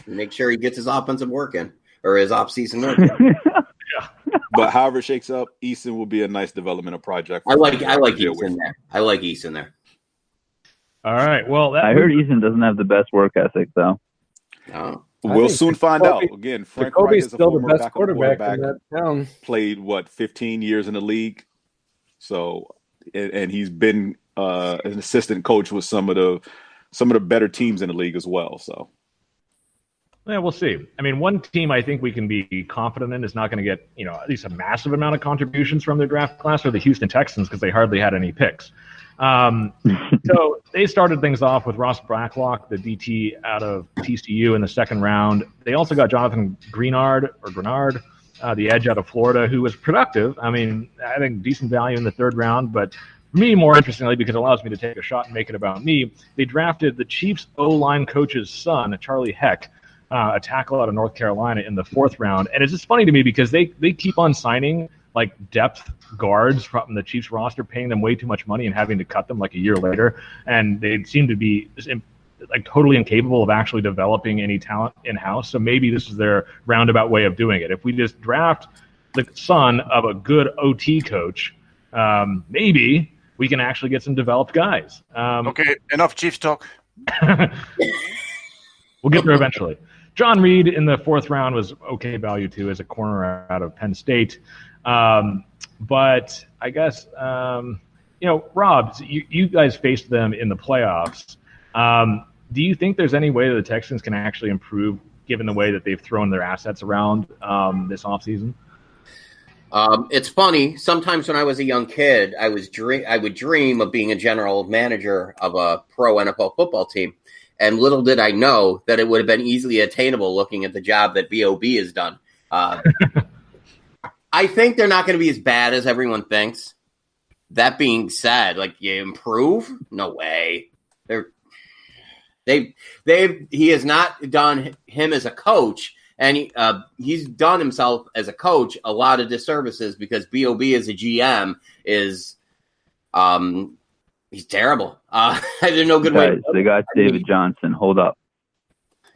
Make sure he gets his offensive work in, or his off-season work in. But however it shakes up, Easton will be a nice developmental project. I like Easton there. I like Easton there. All right. Well, I heard Easton doesn't have the best work ethic, though. We'll soon find out. Again, Frank Reich is a still the former best quarterback in that town. Played 15 years in the league, so and he's been an assistant coach with some of the better teams in the league as well. So. Yeah, we'll see. I mean, one team I think we can be confident in is not going to get, at least a massive amount of contributions from their draft class are the Houston Texans because they hardly had any picks. So they started things off with Ross Blacklock, the DT out of TCU in the second round. They also got Jonathan Grenard, the edge out of Florida, who was productive. I mean, I think decent value in the third round, but for me, more interestingly, because it allows me to take a shot and make it about me, they drafted the Chiefs O-line coach's son, Charlie Heck, a tackle out of North Carolina in the fourth round. And it's just funny to me because they keep on signing like depth guards from the Chiefs roster, paying them way too much money and having to cut them like a year later. And they seem to be like totally incapable of actually developing any talent in-house. So maybe this is their roundabout way of doing it. If we just draft the son of a good OT coach, maybe we can actually get some developed guys. Okay, enough Chiefs talk. We'll get there eventually. John Reed in the fourth round was okay value too as a corner out of Penn State. But I guess, Rob, you guys faced them in the playoffs. Do you think there's any way that the Texans can actually improve given the way that they've thrown their assets around this offseason? It's funny. Sometimes when I was a young kid, I would dream of being a general manager of a pro NFL football team. And little did I know that it would have been easily attainable looking at the job that B.O.B. has done. I think they're not going to be as bad as everyone thinks. That being said, you improve? No way. He has not done him as a coach, and he's done himself as a coach a lot of disservices because B.O.B. as a GM is he's terrible. There's no good way. They got David Johnson. Hold up.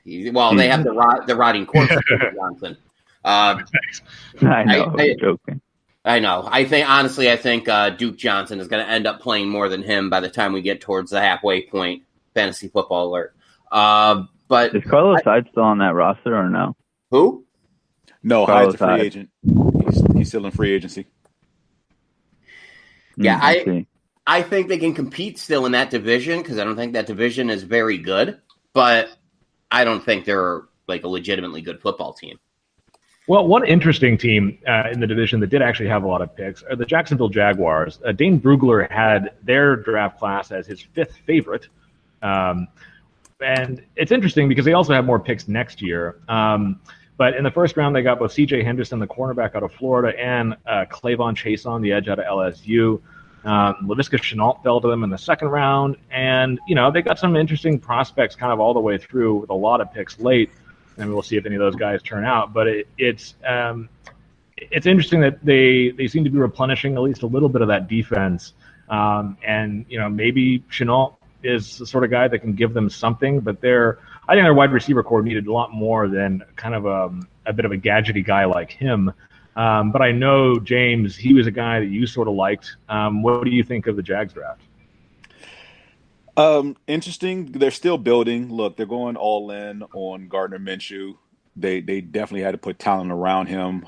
They have the rotting corpse of David Johnson. I know. I'm joking. I know. I think Duke Johnson is going to end up playing more than him by the time we get towards the halfway point. Fantasy football alert. But is Carlos Hyde still on that roster or no? Who? No, Hyde's a free agent. He's still in free agency. Yeah, I think they can compete still in that division because I don't think that division is very good. But I don't think they're a legitimately good football team. Well, one interesting team in the division that did actually have a lot of picks are the Jacksonville Jaguars. Dane Brugler had their draft class as his fifth favorite. And it's interesting because they also have more picks next year. But in the first round, they got both C.J. Henderson, the cornerback out of Florida, and Clavon Chason, the edge out of LSU. Laviska Shenault fell to them in the second round. And, they got some interesting prospects kind of all the way through with a lot of picks late. and we'll see if any of those guys turn out. But it's interesting that they seem to be replenishing at least a little bit of that defense. And maybe Shenault is the sort of guy that can give them something, but I think their wide receiver core needed a lot more than kind of a bit of a gadgety guy like him. But I know, James, he was a guy that you sort of liked. What do you think of the Jags draft? Interesting. They're still building. Look, they're going all in on Gardner Minshew. They definitely had to put talent around him.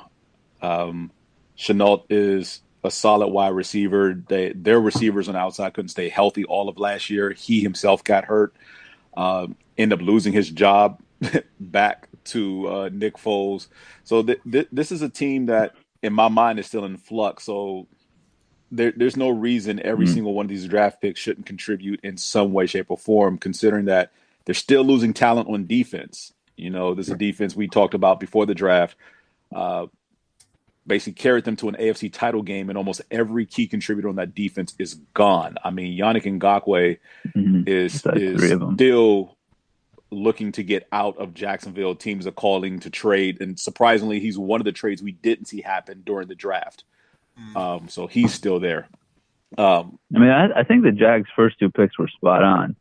Shenault is a solid wide receiver. Their receivers on the outside couldn't stay healthy all of last year. He himself got hurt. Ended up losing his job back to Nick Foles. So this is a team that, in my mind, is still in flux. So there's no reason every single one of these draft picks shouldn't contribute in some way, shape, or form, considering that they're still losing talent on defense. This is a defense we talked about before the draft. Basically carried them to an AFC title game, and almost every key contributor on that defense is gone. I mean, Yannick Ngakoue is still looking to get out of Jacksonville. Teams are calling to trade, and surprisingly, he's one of the trades we didn't see happen during the draft. So he's still there. I think the Jags' first two picks were spot on.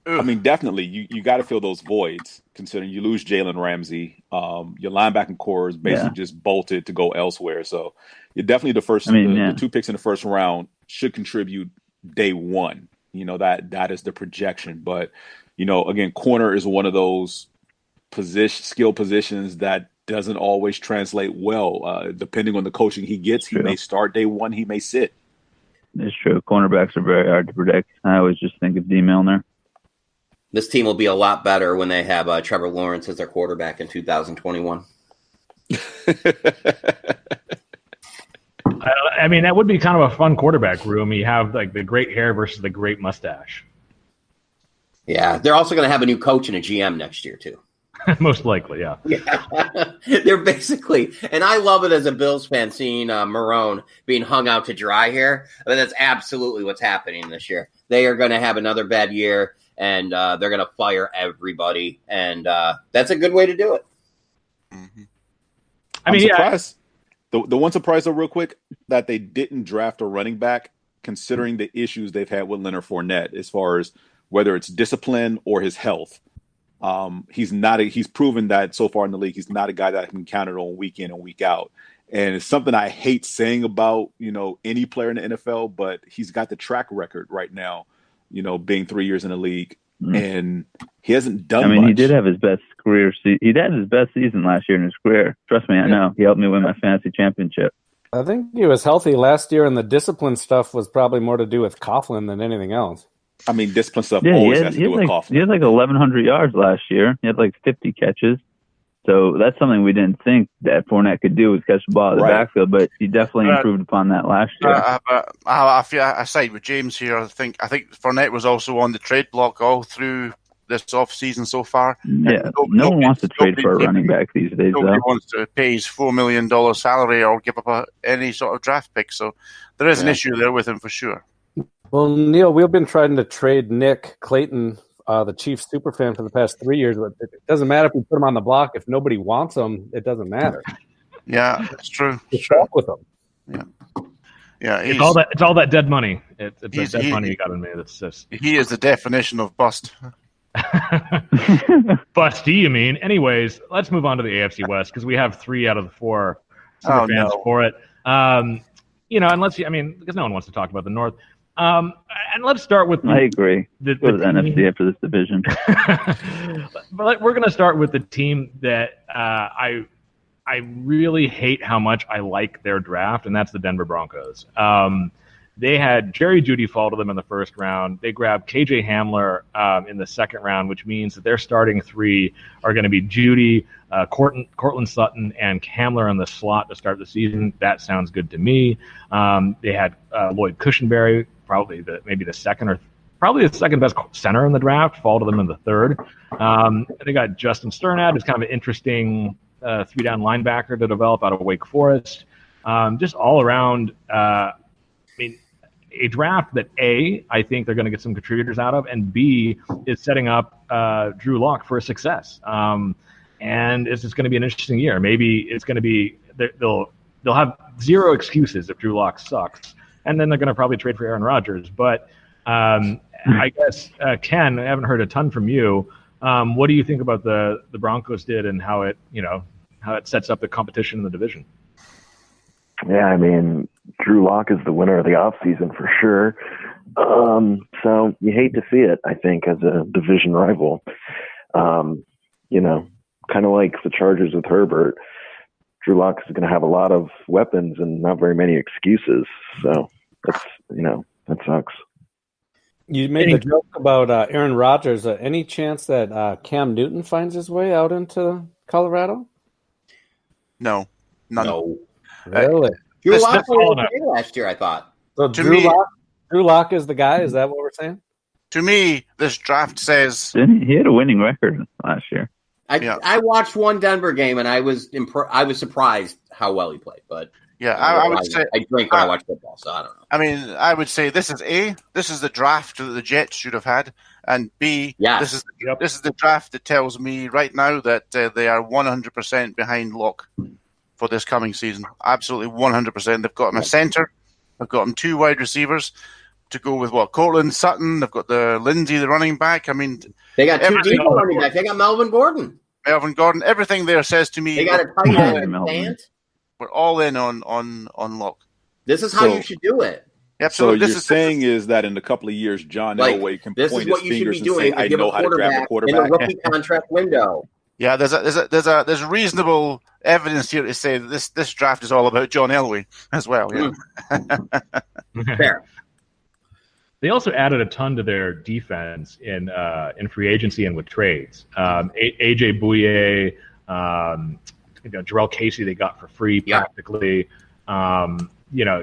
I mean, definitely, you got to fill those voids, considering you lose Jalen Ramsey. Your linebacking core is basically just bolted to go elsewhere. So you're definitely the two picks in the first round should contribute day one. That is the projection. But, again, corner is one of those skill positions that doesn't always translate well. Depending on the coaching he gets, he may start day one, he may sit. It's true. Cornerbacks are very hard to predict. I always just think of D. Milner. This team will be a lot better when they have Trevor Lawrence as their quarterback in 2021. I mean, that would be kind of a fun quarterback room. You have like the great hair versus the great mustache. Yeah, they're also going to have a new coach and a GM next year, too. Most likely, yeah. They're basically, and I love it as a Bills fan, seeing Marone being hung out to dry here. I mean, that's absolutely what's happening this year. They are going to have another bad year, and they're going to fire everybody, and that's a good way to do it. Mm-hmm. I'm surprised. The one surprise, though, real quick, that they didn't draft a running back, considering the issues they've had with Leonard Fournette, as far as whether it's discipline or his health. He's proven that so far in the league, he's not a guy that can count on week in and week out. And it's something I hate saying about, any player in the NFL, but he's got the track record right now, being 3 years in the league, and he hasn't done much. He did have his best career. He had his best season last year in his career. Trust me, I know. He helped me win my fantasy championship. I think he was healthy last year, and the discipline stuff was probably more to do with Coughlin than anything else. I mean, discipline stuff always has to do with Coughlin. He had like 1,100 yards last year. He had like 50 catches. So that's something we didn't think that Fournette could do, was catch the ball out of the backfield, but he definitely improved upon that last year. I side with James here. I think Fournette was also on the trade block all through this offseason so far. Yeah, no one wants to trade for a running back these days. Nobody wants to pay his $4 million salary or give up any sort of draft pick. So there is an issue there with him for sure. Well, Neil, we've been trying to trade Nick Clayton, the Chiefs superfan, for the past 3 years. But it doesn't matter if we put him on the block. If nobody wants him, it doesn't matter. Yeah, it's true. Just talk with him. Yeah. It's all that dead money. It's dead money you got in me. That's just. He is the definition of bust. Busty, you mean? Anyways, let's move on to the AFC West, because we have 3 out of the 4 fans for it. And because no one wants to talk about the North. And let's start with. I agree. The NFC after this division. But we're going to start with the team that I really hate how much I like their draft, and that's the Denver Broncos. They had Jerry Jeudy fall to them in the first round. They grabbed KJ Hamler in the second round, which means that their starting 3 are going to be Jeudy, Cortland Sutton, and Hamler in the slot to start the season. That sounds good to me. They had Lloyd Cushenberry, probably the second best center in the draft, fall to them in the third. They got Justin Sternad, who's kind of an interesting 3-down linebacker to develop out of Wake Forest. Just all around, a draft that A, I think they're going to get some contributors out of, and B, is setting up Drew Lock for success. And it's just going to be an interesting year. Maybe it's going to be they'll have zero excuses if Drew Lock sucks, and then they're going to probably trade for Aaron Rodgers. But I guess Ken, I haven't heard a ton from you. What do you think about the Broncos did and how it sets up the competition in the division? Yeah, I mean, Drew Lock is the winner of the offseason for sure. So you hate to see it, I think, as a division rival. Kind of like the Chargers with Herbert. Drew Lock is going to have a lot of weapons and not very many excuses. So that sucks. You made the joke about Aaron Rodgers. Any chance that Cam Newton finds his way out into Colorado? No, none. No. Really? Drew Lock was okay last year, I thought. So Drew Lock is the guy? Is that what we're saying? To me, this draft says... He had a winning record last year. I watched one Denver game, and I was surprised how well he played. But yeah, I would say I drink when I watch football, so I don't know. I mean, I would say this is A. This is the draft that the Jets should have had, and B. This is the draft that tells me right now that they are 100% behind Locke for this coming season. Absolutely 100%. They've got him a center. They've got him 2 wide receivers to go with Cortland Sutton. They've got the Lindsey, the running back. I mean, they got 2 deep running backs. They got Melvin Gordon. Everything there says to me. They got a tight end. We're all in on Locke. This is how you should do it. Yep, so you're saying is that in a couple of years, John Elway can point his fingers and say, "I know how to draft a quarterback." In the rookie contract window. Yeah, there's reasonable evidence here to say that this draft is all about John Elway as well. Yeah. Fair. They also added a ton to their defense in free agency and with trades. AJ Bouye, Jarrell Casey they got for free practically.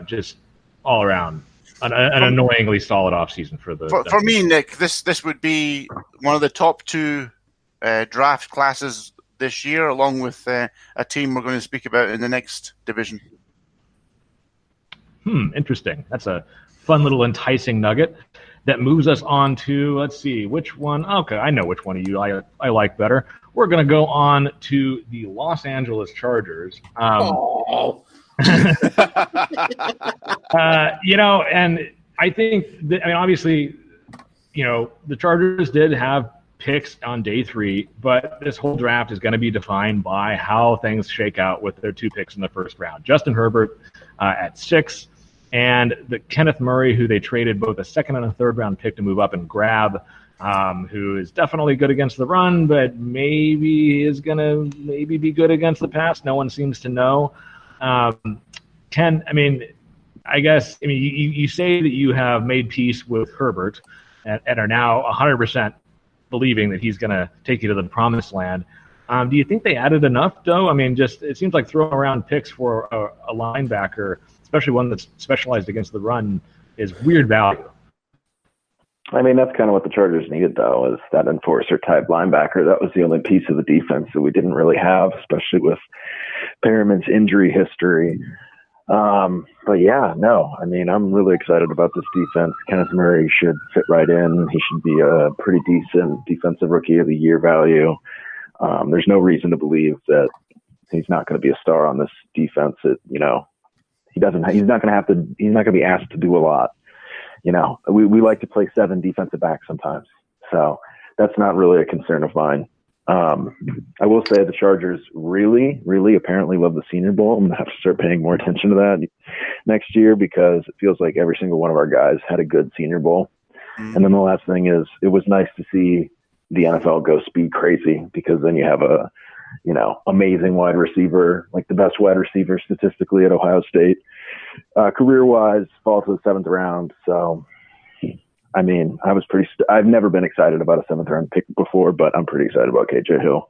Just all around an annoyingly solid offseason for the. For me, Nick, this would be one of the top 2 draft classes this year, along with a team we're going to speak about in the next division. Interesting. That's a fun little enticing nugget that moves us on to, let's see, which one? Okay, I know which one of you I like better. We're going to go on to the Los Angeles Chargers. And I think obviously, the Chargers did have picks on day 3, but this whole draft is going to be defined by how things shake out with their 2 picks in the first round. Justin Herbert at 6, and the Kenneth Murray, who they traded both a 2nd and a 3rd round pick to move up and grab, who is definitely good against the run, but maybe is going to be good against the pass. No one seems to know. Ken, you say that you have made peace with Herbert and are now 100% believing that he's going to take you to the promised land. Do you think they added enough, though? It seems like throwing around picks for a linebacker, especially one that's specialized against the run, is weird value. That's kind of what the Chargers needed, though, is that enforcer-type linebacker. That was the only piece of the defense that we didn't really have, especially with Perriman's injury history. But yeah, no, I'm really excited about this defense. Kenneth Murray should fit right in. He should be a pretty decent defensive rookie of the year value. There's no reason to believe that he's not going to be a star on this defense. He's not going to be asked to do a lot. We like to play 7 defensive backs sometimes. So that's not really a concern of mine. I will say the Chargers really, really apparently love the Senior Bowl. I'm going to have to start paying more attention to that next year because it feels like every single one of our guys had a good Senior Bowl. And then the last thing is it was nice to see the NFL go speed crazy because then you have a, amazing wide receiver, like the best wide receiver statistically at Ohio State, career-wise, fall to the 7th round. So, I've never been excited about a 7th round pick before, but I'm pretty excited about KJ Hill.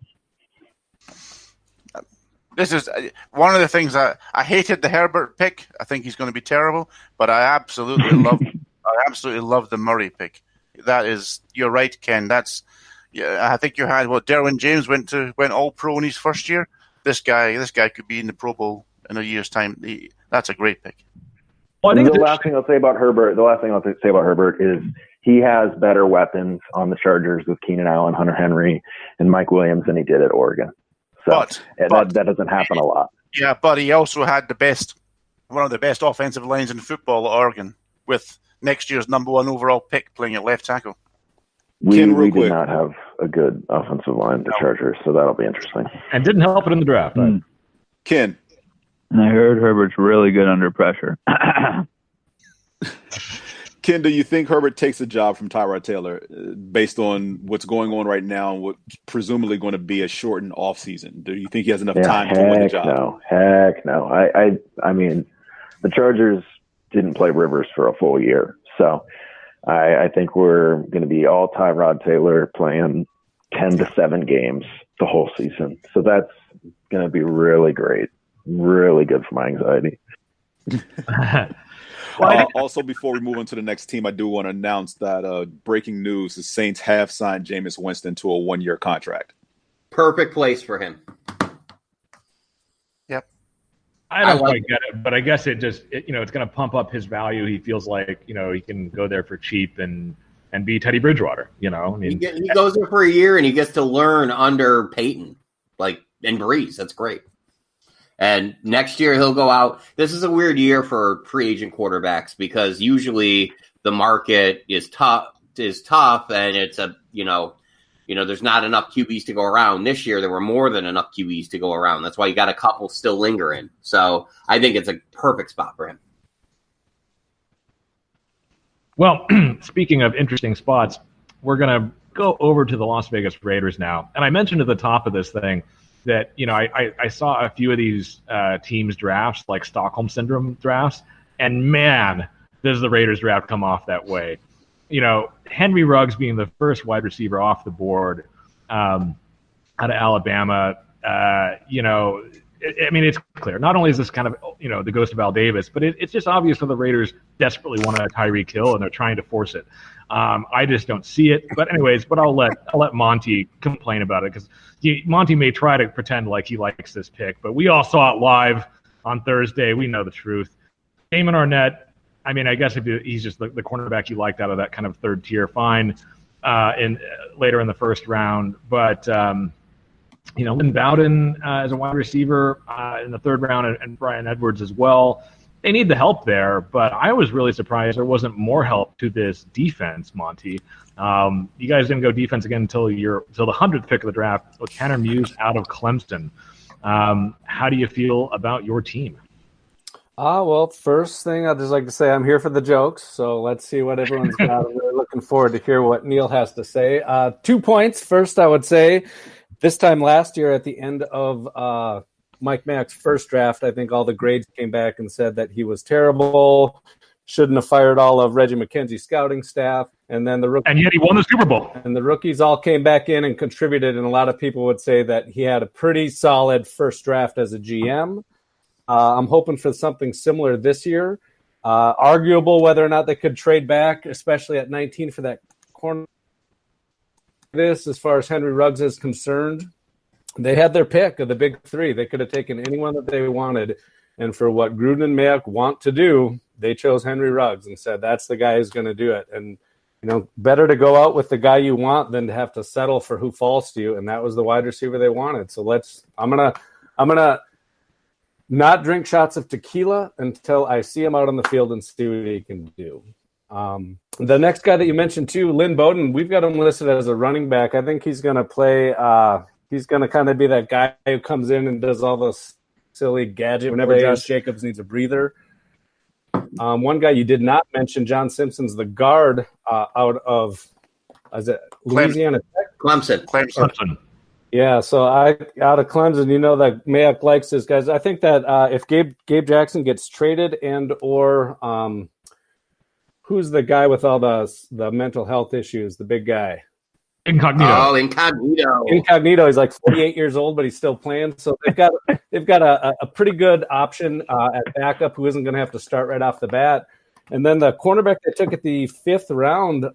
This is one of the things I hated the Herbert pick. I think he's going to be terrible, but I absolutely love the Murray pick. That is, you're right, Ken. I think you had Derwin James went all pro in his first year. This guy could be in the Pro Bowl in a year's time. That's a great pick. The last thing I'll say about Herbert is he has better weapons on the Chargers with Keenan Allen, Hunter Henry, and Mike Williams than he did at Oregon. So that doesn't happen a lot. Yeah, but he also had one of the best offensive lines in football at Oregon, with next year's number 1 overall pick playing at left tackle. We did not have a good offensive line, the Chargers, so that'll be interesting. And didn't help it in the draft. Right? Ken. And I heard Herbert's really good under pressure. Ken, do you think Herbert takes a job from Tyrod Taylor based on what's going on right now and what's presumably going to be a shortened offseason? Do you think he has enough time to win the job? Heck no. I mean, the Chargers didn't play Rivers for a full year. So I think we're going to be all Tyrod Taylor playing 10 to 7 games the whole season. So that's going to be really great. Really good for my anxiety. Also, before we move on to the next team, I do want to announce that breaking news: the Saints have signed Jameis Winston to a 1-year contract. Perfect place for him. Yep. I don't quite get it, but I guess it's going to pump up his value. He feels like he can go there for cheap and be Teddy Bridgewater. I mean, he goes there for a year and he gets to learn under Peyton, and Breeze. That's great. And next year he'll go out. This is a weird year for free agent quarterbacks because usually the market is tough, and it's there's not enough QBs to go around. This year there were more than enough QBs to go around. That's why you got a couple still lingering. So I think it's a perfect spot for him. Well, speaking of interesting spots, we're going to go over to the Las Vegas Raiders now. And I mentioned at the top of this thing that, I saw a few of these teams' drafts, like Stockholm Syndrome drafts, and man, does the Raiders draft come off that way. Henry Ruggs being the first wide receiver off the board out of Alabama, it's clear. Not only is this kind of, the ghost of Al Davis, but it's just obvious that the Raiders desperately want a Tyreek Hill, and they're trying to force it. I just don't see it. But anyways, I'll let Monty complain about it, because Monty may try to pretend like he likes this pick, but we all saw it live on Thursday. We know the truth. Damon Arnett, I guess if he's just the cornerback you liked out of that kind of third tier, fine, later in the first round. But Lynn Bowden as a wide receiver in the third round, and Brian Edwards as well. They need the help there, but I was really surprised there wasn't more help to this defense, Monty. You guys didn't go defense again until the 100th pick of the draft with Tanner Muse out of Clemson. How do you feel about your team? Well, first thing I'd just like to say I'm here for the jokes, so let's see what everyone's got. I'm really looking forward to hear what Neil has to say. 2 points. First, I would say this time last year at the end of Mike Mack's first draft, I think all the grades came back and said that he was terrible, shouldn't have fired all of Reggie McKenzie's scouting staff, and then and yet he won the Super Bowl. And the rookies all came back in and contributed, and a lot of people would say that he had a pretty solid first draft as a GM. I'm hoping for something similar this year. Arguable whether or not they could trade back, especially at 19 for that corner. As far as Henry Ruggs is concerned, they had their pick of the big three. They could have taken anyone that they wanted. And for what Gruden and Mayock want to do, they chose Henry Ruggs and said, that's the guy who's going to do it. And, better to go out with the guy you want than to have to settle for who falls to you. And that was the wide receiver they wanted. So I'm going to not drink shots of tequila until I see him out on the field and see what he can do. The next guy that you mentioned too, Lynn Bowden, we've got him listed as a running back. I think he's going to play, he's going to kind of be that guy who comes in and does all those silly gadget whenever Josh Jacobs needs a breather. One guy you did not mention, John Simpson's the guard out of Louisiana Tech? Clemson. Yeah, so out of Clemson, that Mayock likes his guys. I think that if Gabe Jackson gets traded and or who's the guy with all the mental health issues, the big guy? Incognito. Oh, Incognito. Incognito. He's like 48 years old, but he's still playing. So they've got a pretty good option at backup who isn't going to have to start right off the bat. And then the cornerback they took at the 5th round,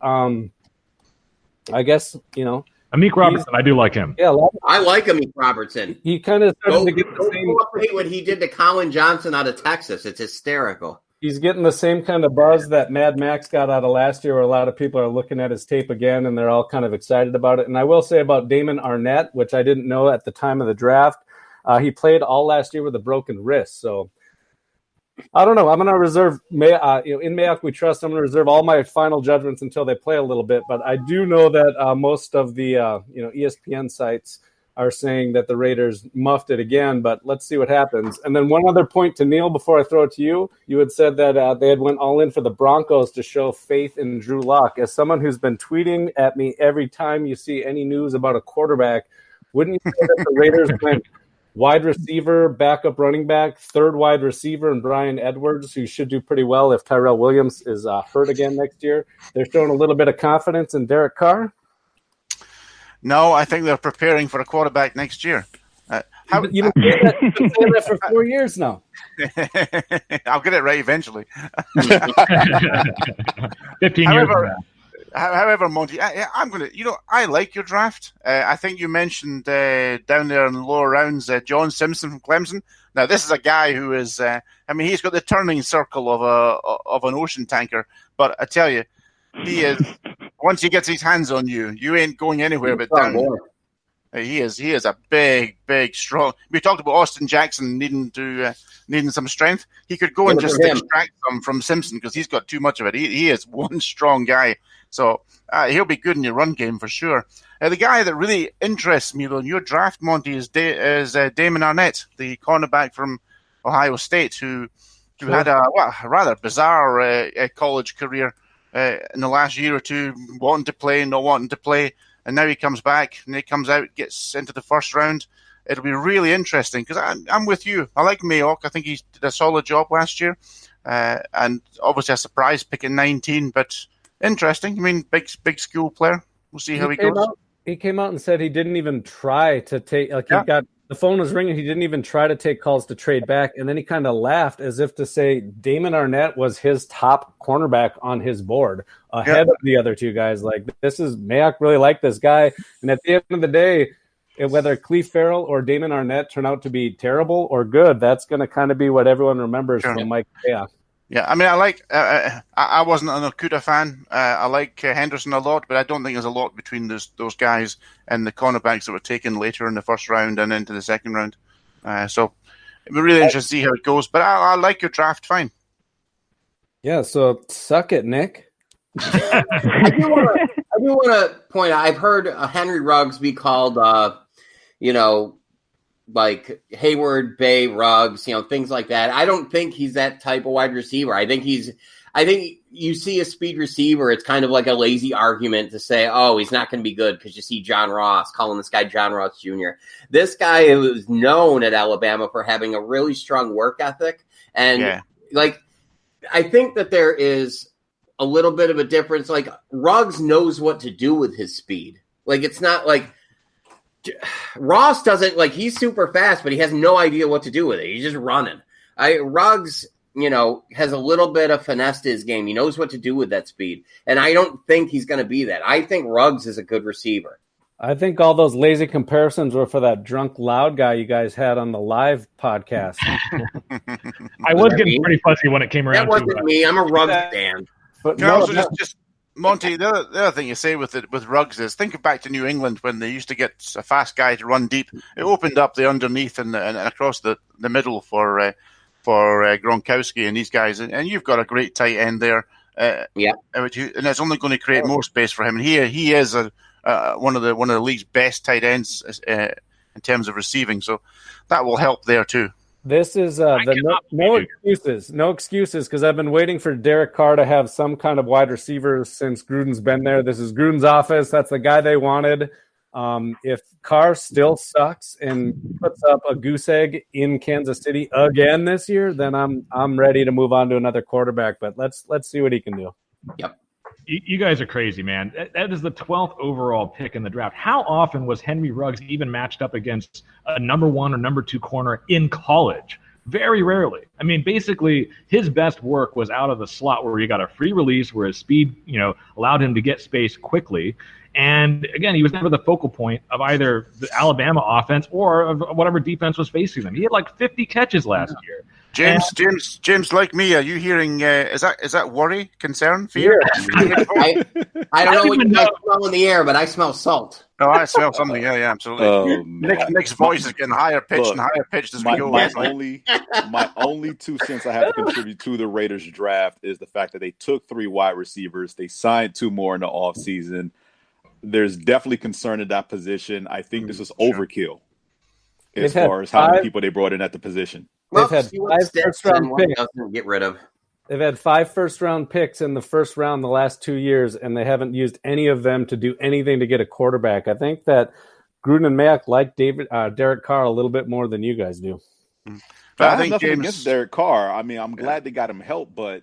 I guess, Amik Robertson, I do like him. Yeah, I like Amik Robertson. He kind of started to get the same. What he did to Colin Johnson out of Texas. It's hysterical. He's getting the same kind of buzz that Mad Max got out of last year, where a lot of people are looking at his tape again, and they're all kind of excited about it. And I will say about Damon Arnett, which I didn't know at the time of the draft, he played all last year with a broken wrist. So I don't know. I'm going to reserve in Mayock we trust. I'm going to reserve all my final judgments until they play a little bit. But I do know that most of the ESPN sites are saying that the Raiders muffed it again, but let's see what happens. And then one other point to Neil before I throw it to you. You had said that they had went all in for the Broncos to show faith in Drew Lock. As someone who's been tweeting at me every time you see any news about a quarterback, wouldn't you say that the Raiders went wide receiver, backup running back, third wide receiver, and Brian Edwards, who should do pretty well if Tyrell Williams is hurt again next year? They're showing a little bit of confidence in Derek Carr? No, I think they're preparing for a quarterback next year. You've been saying that for 4 years now. I'll get it right eventually. 15 years. However, Monty, I'm going to, I like your draft. I think you mentioned down there in the lower rounds, John Simpson from Clemson. Now, this is a guy who is, he's got the turning circle of an ocean tanker. But I tell you, he is, once he gets his hands on you, you ain't going anywhere but down. He is a big, strong. We talked about Austin Jackson needing some strength. He could go and just extract some from Simpson because he's got too much of it. He is one strong guy. So he'll be good in your run game for sure. The guy that really interests me, though, in your draft, Monty, is Damon Arnett, the cornerback from Ohio State, who had a rather bizarre college career in the last year or two, wanting to play, not wanting to play. And now he comes back, and he comes out, gets into the first round. It'll be really interesting because I'm with you. I like Mayock. I think he did a solid job last year. And obviously a surprise pick at 19, but interesting. I mean, big school player. We'll see how he goes. He came out and said he didn't even try to take, the phone was ringing. He didn't even try to take calls to trade back. And then he kind of laughed as if to say Damon Arnett was his top cornerback on his board ahead of the other two guys. Like, Mayock really liked this guy. And at the end of the day, whether Cleve Farrell or Damon Arnett turn out to be terrible or good, that's going to kind of be what everyone remembers from Mike Mayock. Yeah, I mean, I wasn't an Okuda fan. I like Henderson a lot, but I don't think there's a lot between those guys and the cornerbacks that were taken later in the first round and into the second round. So it'll be really interesting to see how it goes. But I like your draft fine. Yeah, so suck it, Nick. I do want to point out, I've heard Henry Ruggs be called, like Hayward, Bay, Ruggs, things like that. I don't think he's that type of wide receiver. I think you see a speed receiver, it's kind of like a lazy argument to say, oh, he's not going to be good because you see John Ross, calling this guy John Ross Jr. This guy was known at Alabama for having a really strong work ethic. And I think that there is a little bit of a difference. Like, Ruggs knows what to do with his speed. Like, it's not like Ross doesn't, like, he's super fast, but he has no idea what to do with it. He's just running. Ruggs, has a little bit of finesse to his game. He knows what to do with that speed. And I don't think he's going to be that. I think Ruggs is a good receiver. I think all those lazy comparisons were for that drunk loud guy you guys had on the live podcast. I was getting pretty fuzzy when it came around. That wasn't me. I'm a Ruggs fan. But just Monty, the other thing you say with Ruggs is think back to New England when they used to get a fast guy to run deep. It opened up the underneath and across the middle for Gronkowski and these guys. And you've got a great tight end there. And it's only going to create more space for him. And he is one of the league's best tight ends in terms of receiving. So that will help there too. This is no excuses because I've been waiting for Derek Carr to have some kind of wide receiver since Gruden's been there. This is Gruden's office. That's the guy they wanted. If Carr still sucks and puts up a goose egg in Kansas City again this year, then I'm ready to move on to another quarterback. But let's see what he can do. Yep. You guys are crazy, man. That is the 12th overall pick in the draft. How often was Henry Ruggs even matched up against a number 1 or number 2 corner in college? Very rarely. I mean, basically, his best work was out of the slot where he got a free release, where his speed, allowed him to get space quickly. And again, he was never the focal point of either the Alabama offense or of whatever defense was facing them. He had like 50 catches last year. James, like me, are you hearing? Is that worry, concern, fear? I don't know what you guys smell in the air, but I smell salt. No, I smell something. Yeah, absolutely. Nick's voice is getting higher pitched and higher pitched as we go. My only 2 cents I have to contribute to the Raiders draft is the fact that they took 3 wide receivers. They signed 2 more in the offseason. There's definitely concern at that position. I think this is overkill as far as how many people they brought in at the position. They've had 5 first-round picks. Get rid of. They've had 5 first-round picks in the first round the last 2 years, and they haven't used any of them to do anything to get a quarterback. I think that Gruden and Mayock like Derek Carr a little bit more than you guys do. But I think nothing against Derek Carr. I mean, I'm glad they got him help, but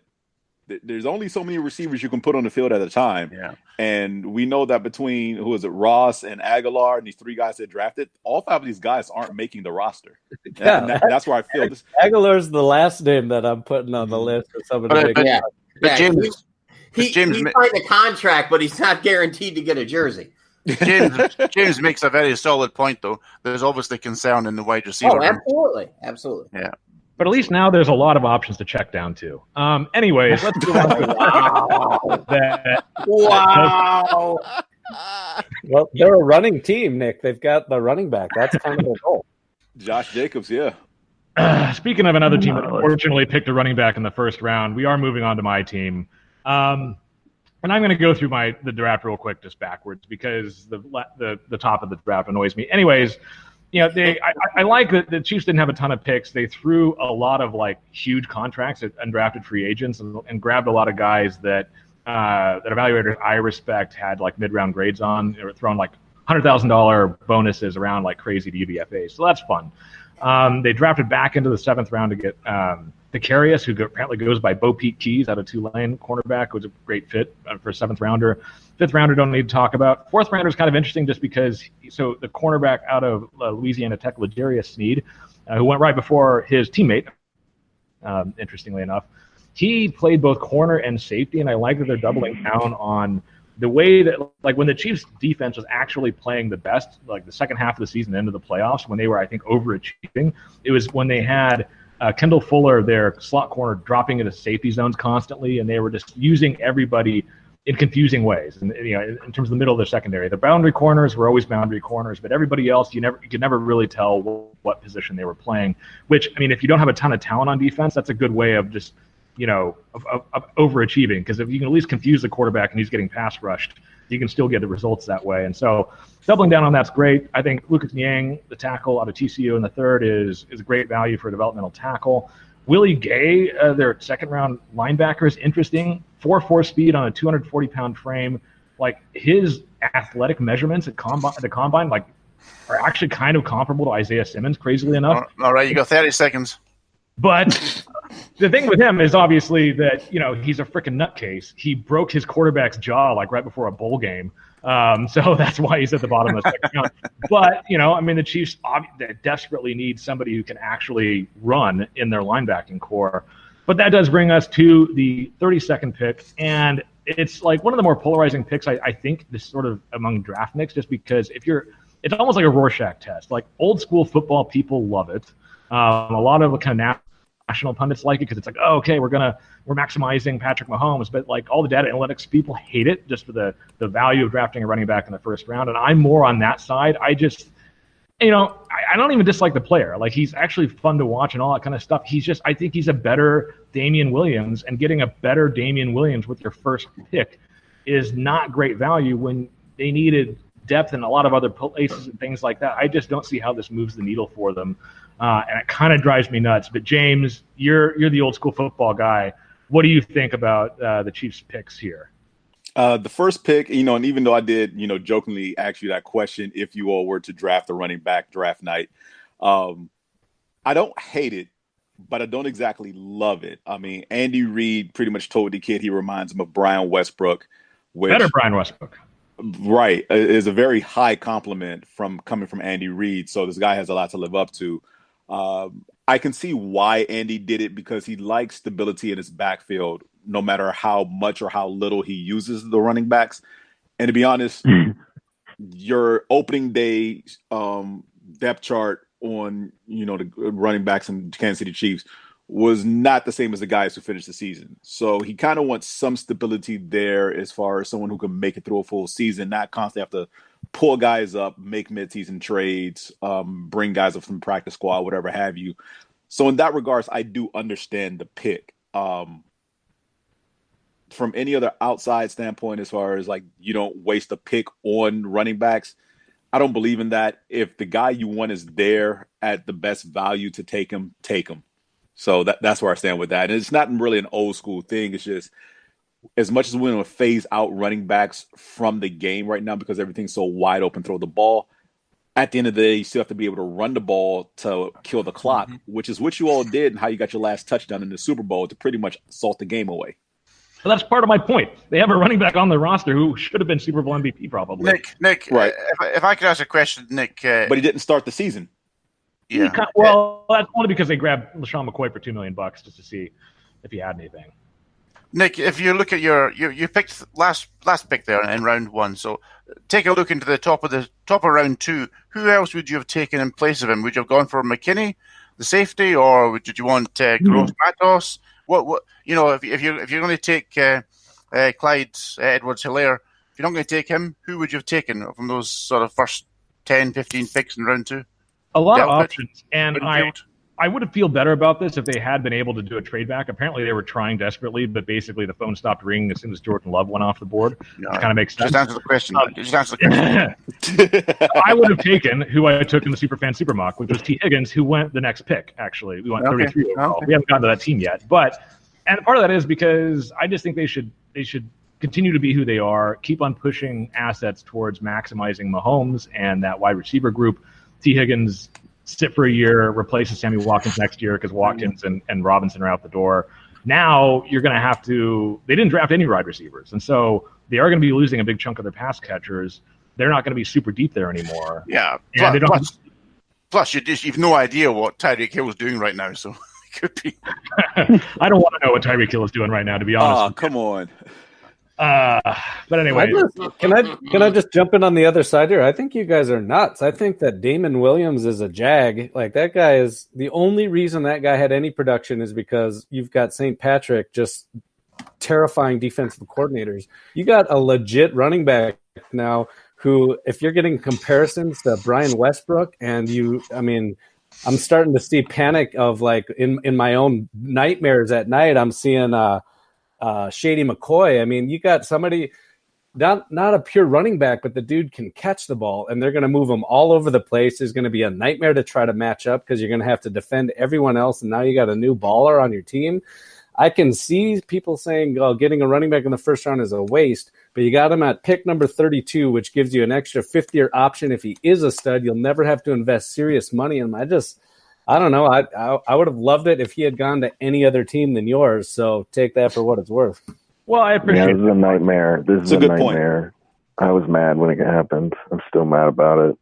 there's only so many receivers you can put on the field at a time. Yeah. And we know that between Ross and Aguilar and these 3 guys that drafted, all 5 of these guys aren't making the roster. Yeah, that's where I feel this. Aguilar's the last name that I'm putting on the list for somebody. But James signed a contract, but he's not guaranteed to get a jersey. James makes a very solid point, though. There's obviously concern in the wide receiver. Oh, absolutely. Yeah. But at least now there's a lot of options to check down to. Anyways, let's move on. Wow. Well, they're a running team, Nick. They've got the running back. That's kind of their goal. Josh Jacobs, yeah. Speaking of another team that unfortunately picked a running back in the first round, we are moving on to my team. And I'm going to go through the draft real quick, just backwards, because the top of the draft annoys me. Anyways, I like that the Chiefs didn't have a ton of picks. They threw a lot of huge contracts at undrafted free agents and grabbed a lot of guys that evaluators I respect had mid-round grades on. They were throwing $100,000 bonuses around like crazy to UDFA. So that's fun. They drafted back into the 7th round to get Vicarious, who apparently goes by Bo Peep Keys out of Tulane, cornerback, was a great fit for a 7th rounder. 5th rounder don't need to talk about. 4th rounder is kind of interesting just because the cornerback out of Louisiana Tech, Ladarius Sneed, who went right before his teammate, interestingly enough, he played both corner and safety, and I like that they're doubling down on the way that, when the Chiefs' defense was actually playing the best, the second half of the season into the playoffs, when they were, I think, overachieving, it was when they had Kendall Fuller, their slot corner, dropping into safety zones constantly, and they were just using everybody in confusing ways. And in terms of the middle of their secondary, the boundary corners were always boundary corners, but everybody else, you could never really tell what position they were playing. Which, I mean, if you don't have a ton of talent on defense, that's a good way of just of overachieving, because if you can at least confuse the quarterback and he's getting pass rushed, you can still get the results that way. And so doubling down on that's great. I think Lucas Niang, the tackle out of TCU in the 3rd, is a great value for a developmental tackle. Willie Gay, their 2nd round linebacker, is interesting. 4.4 speed on a 240-pound frame. His athletic measurements at the combine are actually kind of comparable to Isaiah Simmons, crazily enough. All right, you got 30 seconds. But the thing with him is obviously that, he's a freaking nutcase. He broke his quarterback's jaw right before a bowl game. So that's why he's at the bottom of the 2nd round. But, the Chiefs desperately need somebody who can actually run in their linebacking core. But that does bring us to the 32nd pick. And it's one of the more polarizing picks, I think, this sort of among draft nicks, just because it's almost like a Rorschach test. Old school football people love it. A lot of kind of national pundits like it because it's okay, we're maximizing Patrick Mahomes, but all the data analytics people hate it just for the value of drafting a running back in the 1st round. And I'm more on that side. I just, I don't even dislike the player. He's actually fun to watch and all that kind of stuff. I think he's a better Damon Williams, and getting a better Damon Williams with your 1st pick is not great value when they needed depth in a lot of other places and things like that. I just don't see how this moves the needle for them. And it kind of drives me nuts. But James, you're the old school football guy. What do you think about the Chiefs' picks here? The 1st pick, and even though I did, jokingly ask you that question, if you all were to draft a running back draft night, I don't hate it, but I don't exactly love it. I mean, Andy Reid pretty much told the kid he reminds him of Brian Westbrook. Better Brian Westbrook. Right. Is a very high compliment coming from Andy Reid. So this guy has a lot to live up to. I can see why Andy did it, because he likes stability in his backfield, no matter how much or how little he uses the running backs. And to be honest, your opening day depth chart on, the running backs in Kansas City Chiefs was not the same as the guys who finished the season. So he kind of wants some stability there as far as someone who can make it through a full season, not constantly have to pull guys up, make mid-season trades, bring guys up from practice squad, whatever have you. So in that regards, I do understand the pick. From any other outside standpoint, as far as like you don't waste a pick on running backs, I don't believe in that. If the guy you want is there at the best value to take him, take him. So that's where I stand with that. And it's not really an old school thing. It's just as much as we want to phase out running backs from the game right now because everything's so wide open, throw the ball. At the end of the day, you still have to be able to run the ball to kill the clock, which is what you all did and how you got your last touchdown in the Super Bowl to pretty much salt the game away. Well, that's part of my point. They have a running back on the roster who should have been Super Bowl MVP probably. Nick, right. If I could ask a question, Nick. But he didn't start the season. Yeah. Well, that's only because they grabbed LaShawn McCoy for $2 million just to see if he had anything. Nick, if you look at you picked last pick there in round 1, so take a look into the top of round 2. Who else would you have taken in place of him? Would you have gone for McKinney, the safety, or did you want Gross Matos? What if you're going to take Clyde Edwards-Helaire, if you're not going to take him, who would you have taken from those sort of first 10, 15 picks in round 2? A lot of options, and I would have feel better about this if they had been able to do a trade back. Apparently, they were trying desperately, but basically the phone stopped ringing as soon as Jordan Love went off the board. No, which kind of makes sense. Just answer the question. I would have taken who I took in the Superfan Supermock, which was T. Higgins, who went the next pick, actually. We went 33 overall. Okay. We haven't gotten to that team yet. And part of that is because I just think they should continue to be who they are, keep on pushing assets towards maximizing Mahomes and that wide receiver group. T. Higgins sit for a year, replaces Sammy Watkins next year because Watkins and Robinson are out the door. Now you're going to have to – they didn't draft any wide receivers, and so they are going to be losing a big chunk of their pass catchers. They're not going to be super deep there anymore. Yeah. And plus you've no idea what Tyreek Hill is doing right now, so it could be. I don't want to know what Tyreek Hill is doing right now, to be honest. Oh, come on. But anyway, can I just jump in on the other side here? I think you guys are nuts. I think that Damon Williams is a jag. Like, that guy is the only reason that guy had any production is because you've got St. Patrick just terrifying defensive coordinators. You got a legit running back now who, if you're getting comparisons to Brian Westbrook, and I'm starting to see panic of, like, in my own nightmares at night, I'm seeing Shady McCoy. I mean, you got somebody, not a pure running back, but the dude can catch the ball, and they're going to move him all over the place. It's going to be a nightmare to try to match up because you're going to have to defend everyone else, and now you got a new baller on your team. I can see people saying, getting a running back in the first round is a waste, but you got him at pick number 32, which gives you an extra fifth-year option. If he is a stud, you'll never have to invest serious money in him. I don't know. I would have loved it if he had gone to any other team than yours. So take that for what it's worth. Well, I appreciate this is a nightmare. This is a nightmare. Point. I was mad when it happened. I'm still mad about it.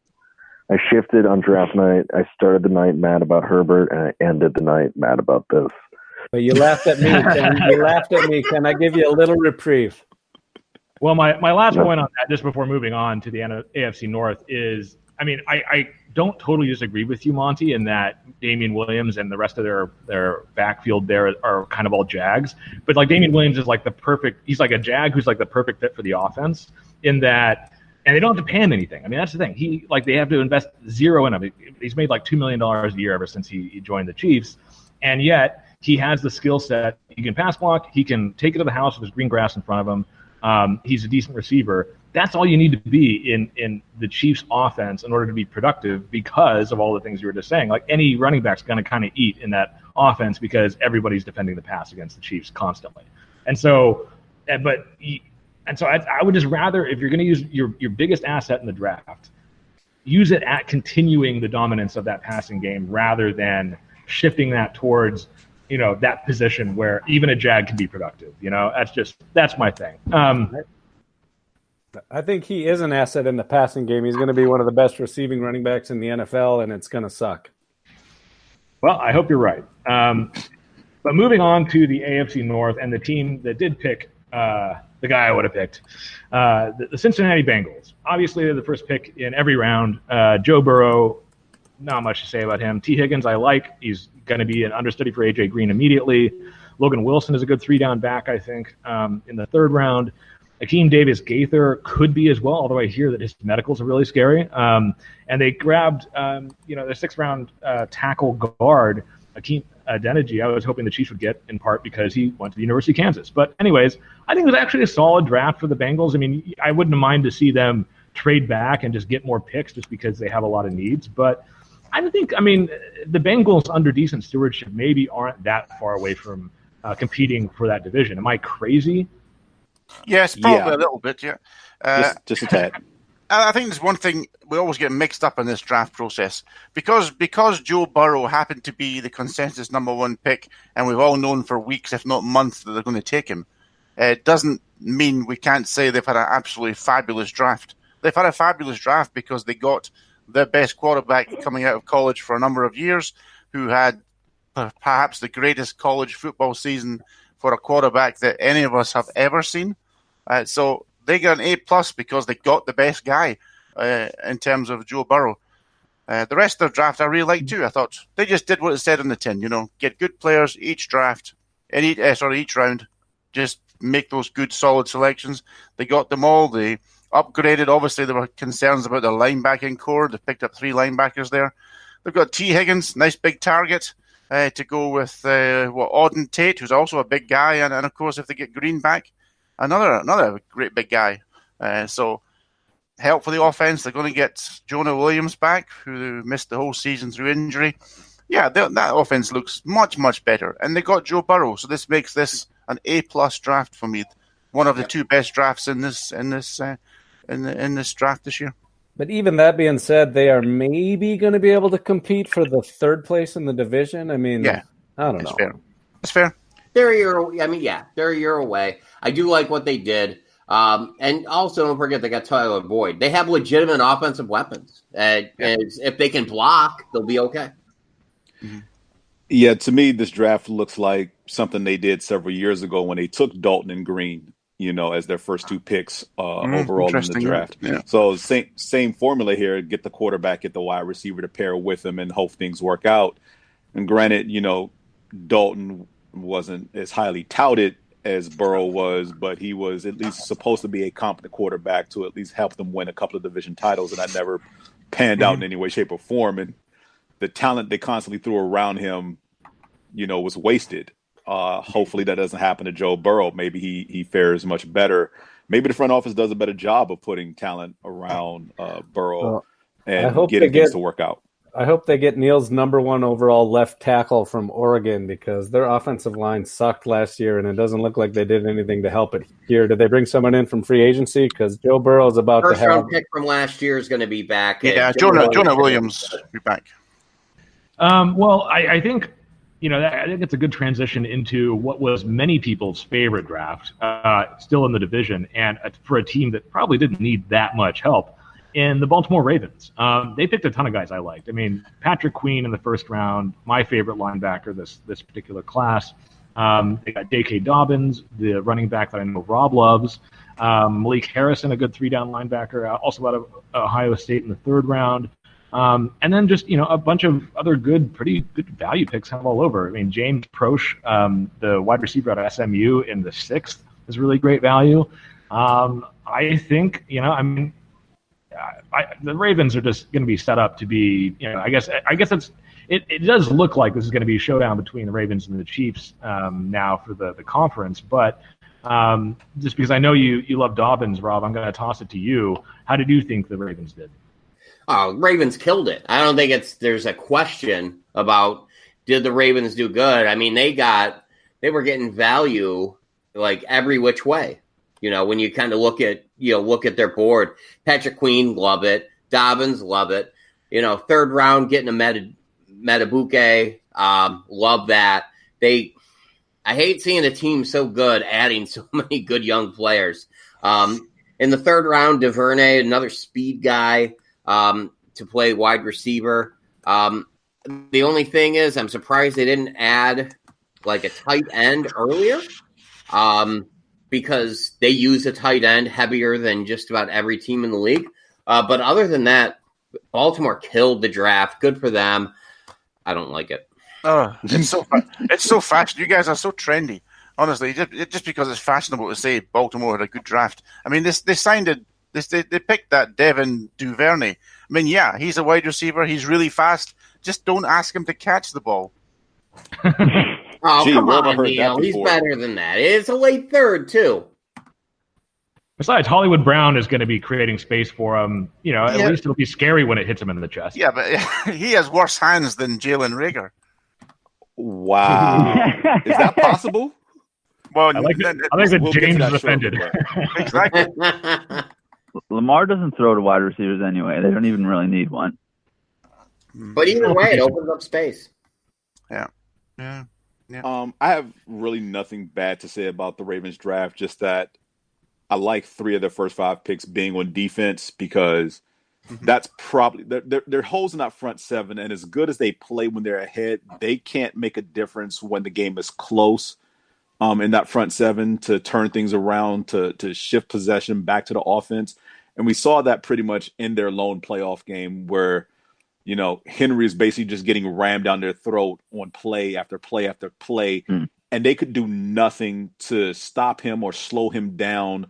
I shifted on draft night. I started the night mad about Herbert, and I ended the night mad about this. But you laughed at me, Ken. You laughed at me. Can I give you a little reprieve? Well, my last point on that, just before moving on to the AFC North, is, I don't totally disagree with you, Monty, in that Damien Williams and the rest of their backfield there are kind of all Jags. But like Damien Williams is like he's like a Jag who's like the perfect fit for the offense in that, and they don't have to pay him anything. That's the thing. They have to invest zero in him. He's made like $2 million a year ever since he joined the Chiefs. And yet he has the skill set. He can pass block. He can take it to the house with his green grass in front of him. He's a decent receiver. That's all you need to be in the Chiefs offense in order to be productive because of all the things you were just saying. Like, any running back's going to kind of eat in that offense because everybody's defending the pass against the Chiefs constantly. And so, I would just rather, if you're going to use your biggest asset in the draft, use it at continuing the dominance of that passing game rather than shifting that towards, that position where even a Jag can be productive. That's my thing. I think he is an asset in the passing game. He's going to be one of the best receiving running backs in the NFL, and it's going to suck. Well, I hope you're right. But moving on to the AFC North and the team that did pick the guy I would have picked, the Cincinnati Bengals. Obviously, they're the first pick in every round. Joe Burrow, not much to say about him. T. Higgins, I like. He's going to be an understudy for A.J. Green immediately. Logan Wilson is a good 3-down back, I think, in the third round. Akeem Davis-Gaither could be as well, although I hear that his medicals are really scary. And they grabbed, their 6th-round tackle guard, Akeem Adeniji. I was hoping the Chiefs would get, in part because he went to the University of Kansas. But anyways, I think it was actually a solid draft for the Bengals. I mean, I wouldn't mind to see them trade back and just get more picks just because they have a lot of needs. But I think, the Bengals, under decent stewardship, maybe aren't that far away from competing for that division. Am I crazy? Yes, probably a little bit, yeah. Just a tad. I think there's one thing we always get mixed up in this draft process. Because Joe Burrow happened to be the consensus number 1 pick, and we've all known for weeks, if not months, that they're going to take him, it doesn't mean we can't say they've had an absolutely fabulous draft. They've had a fabulous draft because they got their best quarterback coming out of college for a number of years, who had perhaps the greatest college football season for a quarterback that any of us have ever seen. So they got an A+ because they got the best guy in terms of Joe Burrow. The rest of the draft I really liked too. I thought they just did what it said in the tin. Get good players each draft, each round. Just make those good, solid selections. They got them all. They upgraded. Obviously, there were concerns about their linebacking core. They picked up 3 linebackers there. They've got T. Higgins, nice big target. To go with Auden Tate, who's also a big guy, and of course, if they get Green back, another great big guy. So help for the offense. They're going to get Jonah Williams back, who missed the whole season through injury. Yeah, that offense looks much, much better, and they got Joe Burrow, so this makes this an A+ draft for me. One of the 2 best drafts in this draft this year. But even that being said, they are maybe going to be able to compete for the 3rd place in the division. I don't know. It's fair. They're a year away. I do like what they did. And also, don't forget, they got Tyler Boyd. They have legitimate offensive weapons. And if they can block, they'll be okay. Mm-hmm. Yeah, to me, this draft looks like something they did several years ago when they took Dalton and Green, as their first 2 picks overall in the draft. Yeah. So same formula here, get the quarterback, get the wide receiver to pair with him and hope things work out. And granted, Dalton wasn't as highly touted as Burrow was, but he was at least supposed to be a competent quarterback to at least help them win a couple of division titles, and that never panned out in any way, shape, or form. And the talent they constantly threw around him, was wasted. Hopefully that doesn't happen to Joe Burrow. Maybe he fares much better. Maybe the front office does a better job of putting talent around Burrow and getting things to work out. I hope they get Neil's number 1 overall left tackle from Oregon, because their offensive line sucked last year, and it doesn't look like they did anything to help it here. Did they bring someone in from free agency? Because Joe Burrow is about to have... First-round pick from last year is going to be back. Yeah, Jonah Williams will be back. I think... I think it's a good transition into what was many people's favorite draft, still in the division, and for a team that probably didn't need that much help, in the Baltimore Ravens. They picked a ton of guys I liked. Patrick Queen in the 1st round, my favorite linebacker this particular class. They got J.K. Dobbins, the running back that I know Rob loves. Malik Harrison, a good 3-down linebacker, also out of Ohio State in the 3rd round. And then just, a bunch of other pretty good value picks kind of all over. James Proche, the wide receiver out of SMU in the 6th is really great value. I think, the Ravens are just going to be set up to be, I guess it does look like this is going to be a showdown between the Ravens and the Chiefs now for the conference. But just because I know you love Dobbins, Rob, I'm going to toss it to you. How did you think the Ravens did? Oh, Ravens killed it. I don't think there's a question about did the Ravens do good. They were getting value like every which way. When you kind of look at their board. Patrick Queen, love it. Dobbins, love it. 3rd round getting a Metabuke, love that. I hate seeing a team so good adding so many good young players. In the 3rd round, DuVernay, another speed guy. To play wide receiver. The only thing is I'm surprised they didn't add like a tight end earlier because they use a tight end heavier than just about every team in the league. But other than that, Baltimore killed the draft. Good for them. I don't like it. Oh, it's so fashion. You guys are so trendy. Honestly, just because it's fashionable to say Baltimore had a good draft. I mean, they picked that Devin Duvernay. I mean, yeah, he's a wide receiver. He's really fast. Just don't ask him to catch the ball. Oh, come on, Neil. He's better than that. It's a late third, too. Besides, Hollywood Brown is going to be creating space for him. At least it'll be scary when it hits him in the chest. Yeah, but he has worse hands than Jalen Reagor. Wow. Is that possible? Well, I think that James is offended. Exactly. Lamar doesn't throw to wide receivers anyway. They don't even really need one. But either way, it opens up space. Yeah. I have really nothing bad to say about the Ravens draft, just that I like 3 of their first 5 picks being on defense because that's probably they're holes in that front 7, and as good as they play when they're ahead, they can't make a difference when the game is close. In that front 7 to turn things around, to shift possession back to the offense. And we saw that pretty much in their lone playoff game where, Henry is basically just getting rammed down their throat on play after play after play. And they could do nothing to stop him or slow him down,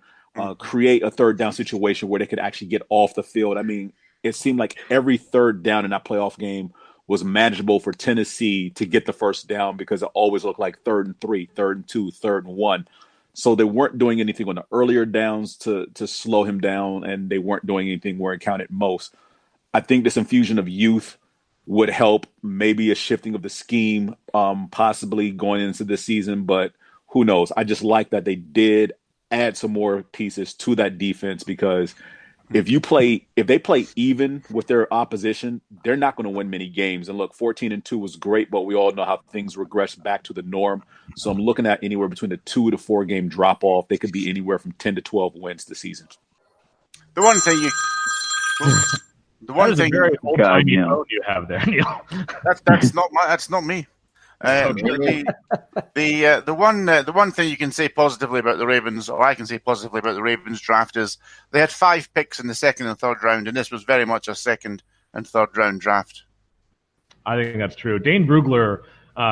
create a third down situation where they could actually get off the field. I mean, it seemed like every third down in that playoff game was manageable for Tennessee to get the first down because it always looked like 3rd and 3, 3rd and 2, 3rd and 1. So they weren't doing anything on the earlier downs to slow him down, and they weren't doing anything where it counted most. I think this infusion of youth would help, maybe a shifting of the scheme, possibly going into this season, but who knows? I just like that they did add some more pieces to that defense because if they play even with their opposition, they're not going to win many games. And look, 14-2 was great, but we all know how things regress back to the norm. So I'm looking at anywhere between a 2 to 4 game drop off. They could be anywhere from 10 to 12 wins this season. The one thing very old-timey phone you have there, Neil. That's not me. The one thing you can say positively about the Ravens, or I can say positively about the Ravens draft, is they had 5 picks in the 2nd and 3rd round, and this was very much a 2nd and 3rd round draft. I think that's true. Dane Brugler,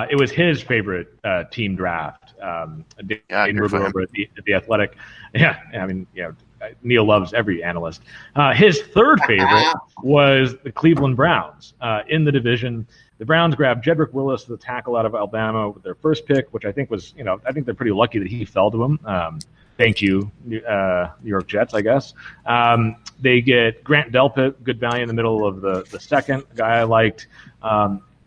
it was his favorite team draft. Dane Brugler over at the Athletic. Yeah, I mean, Neil loves every analyst. His 3rd favorite was the Cleveland Browns in the division. The Browns grabbed Jedrick Willis, the tackle out of Alabama, with their 1st pick, which I think was, I think they're pretty lucky that he fell to him. Thank you, New York Jets, I guess. They get Grant Delpit, good value in the middle of the 2nd, guy I liked.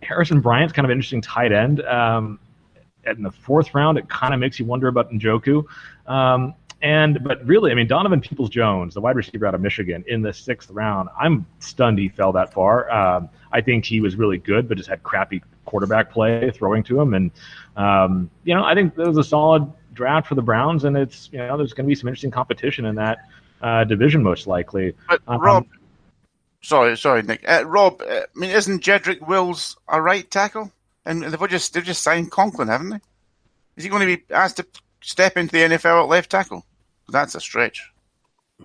Harrison Bryant's kind of an interesting tight end. In the 4th round, it kind of makes you wonder about Njoku. But really, I mean, Donovan Peoples-Jones, the wide receiver out of Michigan, in the 6th round, I'm stunned he fell that far. I think he was really good, but just had crappy quarterback play throwing to him. And, I think that was a solid draft for the Browns, and it's, there's going to be some interesting competition in that division most likely. But Rob, sorry, Nick. Rob, I mean, isn't Jedrick Wills a right tackle? And they've just signed Conklin, haven't they? Is he going to be asked to step into the NFL at left tackle? That's a stretch.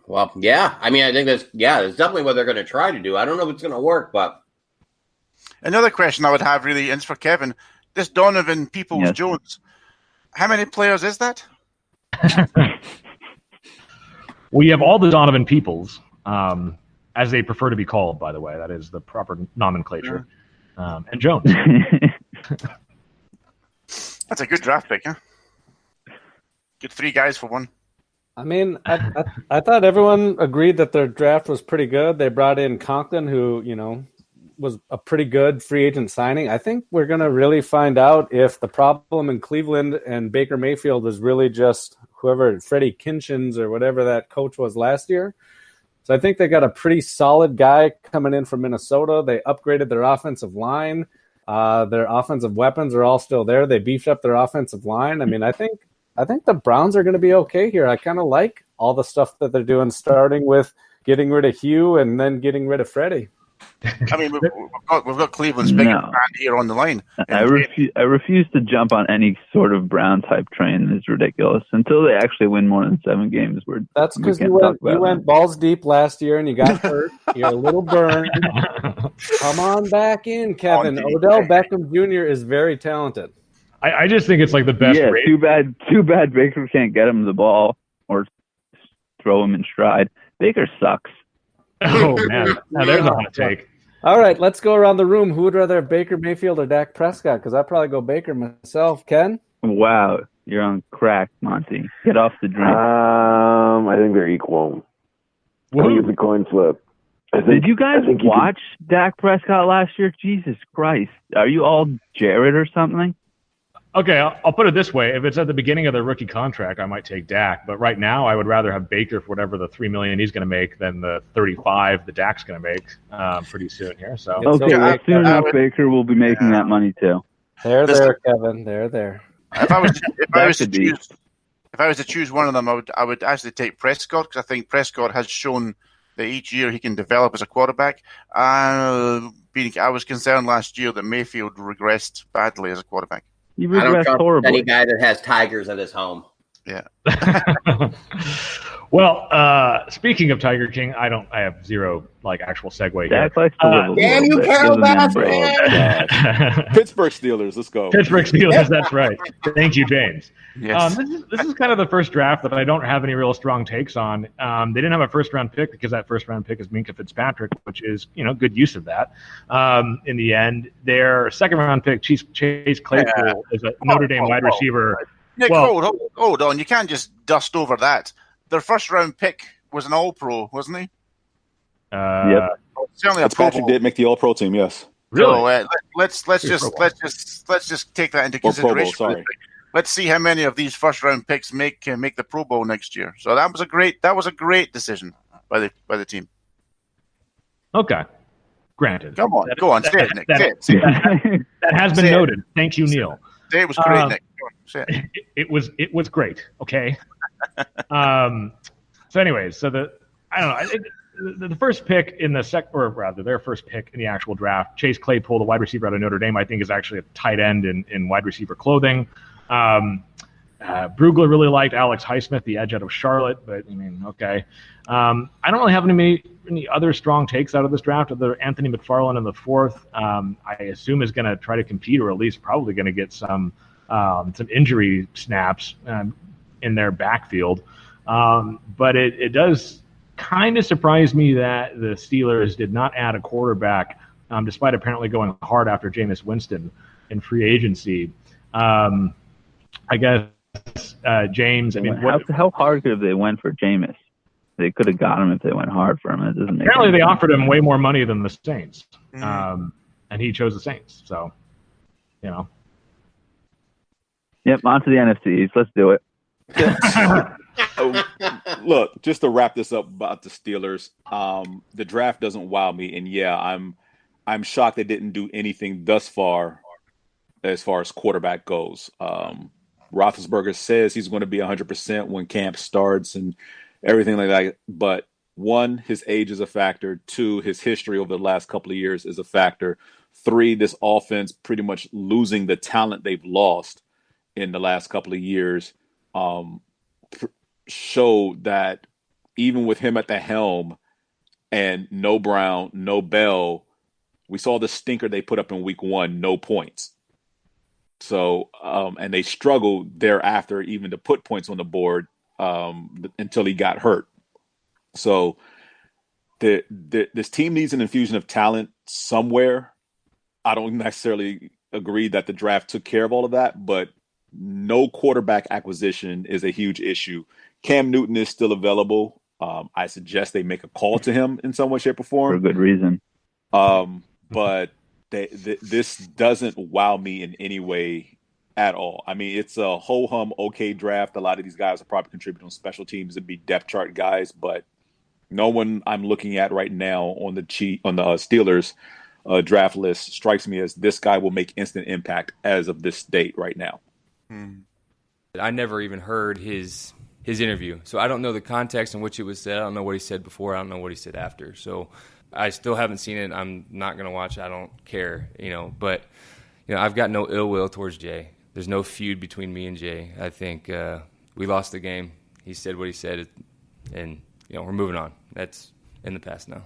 Well, yeah. I mean, I think that's definitely what they're going to try to do. I don't know if it's going to work, but. Another question I would have really, and it's for Kevin, this Donovan Peoples-Jones, how many players is that? We have all the Donovan Peoples, as they prefer to be called, by the way. That is the proper nomenclature. And Jones. That's a good draft pick, huh? Get 3 guys for 1. I mean, I thought everyone agreed that their draft was pretty good. They brought in Conklin, who, was a pretty good free agent signing. I think we're going to really find out if the problem in Cleveland and Baker Mayfield is really just whoever, Freddie Kinchins or whatever that coach was last year. So I think they got a pretty solid guy coming in from Minnesota. They upgraded their offensive line. Their offensive weapons are all still there. They beefed up their offensive line. I mean, I think the Browns are going to be okay here. I kind of like all the stuff that they're doing, starting with getting rid of Hugh and then getting rid of Freddie. I mean, we've got Cleveland's biggest fan here on the line. I refuse to jump on any sort of Brown type train. It's ridiculous until they actually win more than 7 games. That's because you went balls deep last year and you got hurt. You're a little burned. Come on back in, Kevin. Odell Beckham Jr. is very talented. I just think it's like the best. Yeah, too bad Baker can't get him the ball or throw him in stride. Baker sucks. Oh man, now there's a hot take. All right, let's go around the room. Who would rather have Baker Mayfield or Dak Prescott? Because I'd probably go Baker myself. Ken? Wow, you're on crack, Monty. Get off the drink. I think they're equal. I think it's a coin flip. Did you guys watch Dak Prescott last year? Jesus Christ. Are you all Jared or something? Okay, I'll put it this way. If it's at the beginning of the rookie contract, I might take Dak. But right now, I would rather have Baker for whatever the $3 million he's going to make than the $35 that Dak's going to make pretty soon here. So soon enough, Baker will be making that money too. There, Kevin. There. If I was to choose one of them, I would actually take Prescott because I think Prescott has shown that each year he can develop as a quarterback. I was concerned last year that Mayfield regressed badly as a quarterback. I don't trust any guy that has tigers at his home. Yeah. Well, speaking of Tiger King, I have zero actual segue here. Damn you, Carol Baskin! Pittsburgh Steelers, let's go. Pittsburgh Steelers, that's right. Thank you, James. Yes. This is kind of the first draft that I don't have any real strong takes on. They didn't have a first-round pick because that first-round pick is Minkah Fitzpatrick, which is good use of that. In the end, their second-round pick, Chase Claypool, is a Notre Dame wide receiver. Nick, hold on. You can't just dust over that. Their first-round pick was an All-Pro, wasn't he? Yep. Certainly a Pro Bowl. did make the All-Pro team, yes. Really? So, let's just take that into consideration. Pro Bowl, sorry. Let's see how many of these first-round picks make the Pro Bowl next year. So that was a great decision by the team. Okay, granted. Come on, go on, say it, Nick. Say it. That has been noted. Thank you, Neil. Say it was great, Nick. Say it. It was great. Okay. So anyways, I think the first pick in their first pick in the actual draft, Chase Claypool, the wide receiver out of Notre Dame, I think is actually a tight end in wide receiver clothing. Brugler really liked Alex Highsmith, the edge out of Charlotte, but I mean, okay. I don't really have any other strong takes out of this draft. Other Anthony McFarland in the fourth, I assume is going to try to compete, or at least probably going to get some injury snaps in their backfield. But it does kind of surprise me that the Steelers did not add a quarterback, despite apparently going hard after Jameis Winston in free agency. I guess, James, I mean, how hard could have they went for Jameis? They could have got him if they went hard for him. It doesn't make apparently they sense. offered him way more money than the Saints, and he chose the Saints. So, Yep, on to the NFC East. Let's do it. Look, just to wrap this up about the Steelers, the draft doesn't wow me, and yeah, I'm shocked they didn't do anything thus far as quarterback goes. Roethlisberger says he's going to be 100% when camp starts and everything like that. But one, his age is a factor. Two, his history over the last couple of years is a factor. Three, this offense pretty much losing the talent they've lost in the last couple of years showed that even with him at the helm and no Brown, no Bell, we saw the stinker they put up in week 1, no points. So, and they struggled thereafter even to put points on the board until he got hurt. So this team needs an infusion of talent somewhere. I don't necessarily agree that the draft took care of all of that, but no quarterback acquisition is a huge issue. Cam Newton is still available. I suggest they make a call to him in some way, shape, or form. For a good reason. But this doesn't wow me in any way at all. I mean, it's a ho-hum okay draft. A lot of these guys will probably contribute on special teams and be depth chart guys, but no one I'm looking at right now on the Steelers draft list strikes me as this guy will make instant impact as of this date right now. I never even heard his interview, so I don't know the context in which it was said. I don't know what he said before. I don't know what he said after. So I still haven't seen it. I'm not going to watch it. I don't care, But, I've got no ill will towards Jay. There's no feud between me and Jay. I think we lost the game. He said what he said, and, we're moving on. That's in the past now.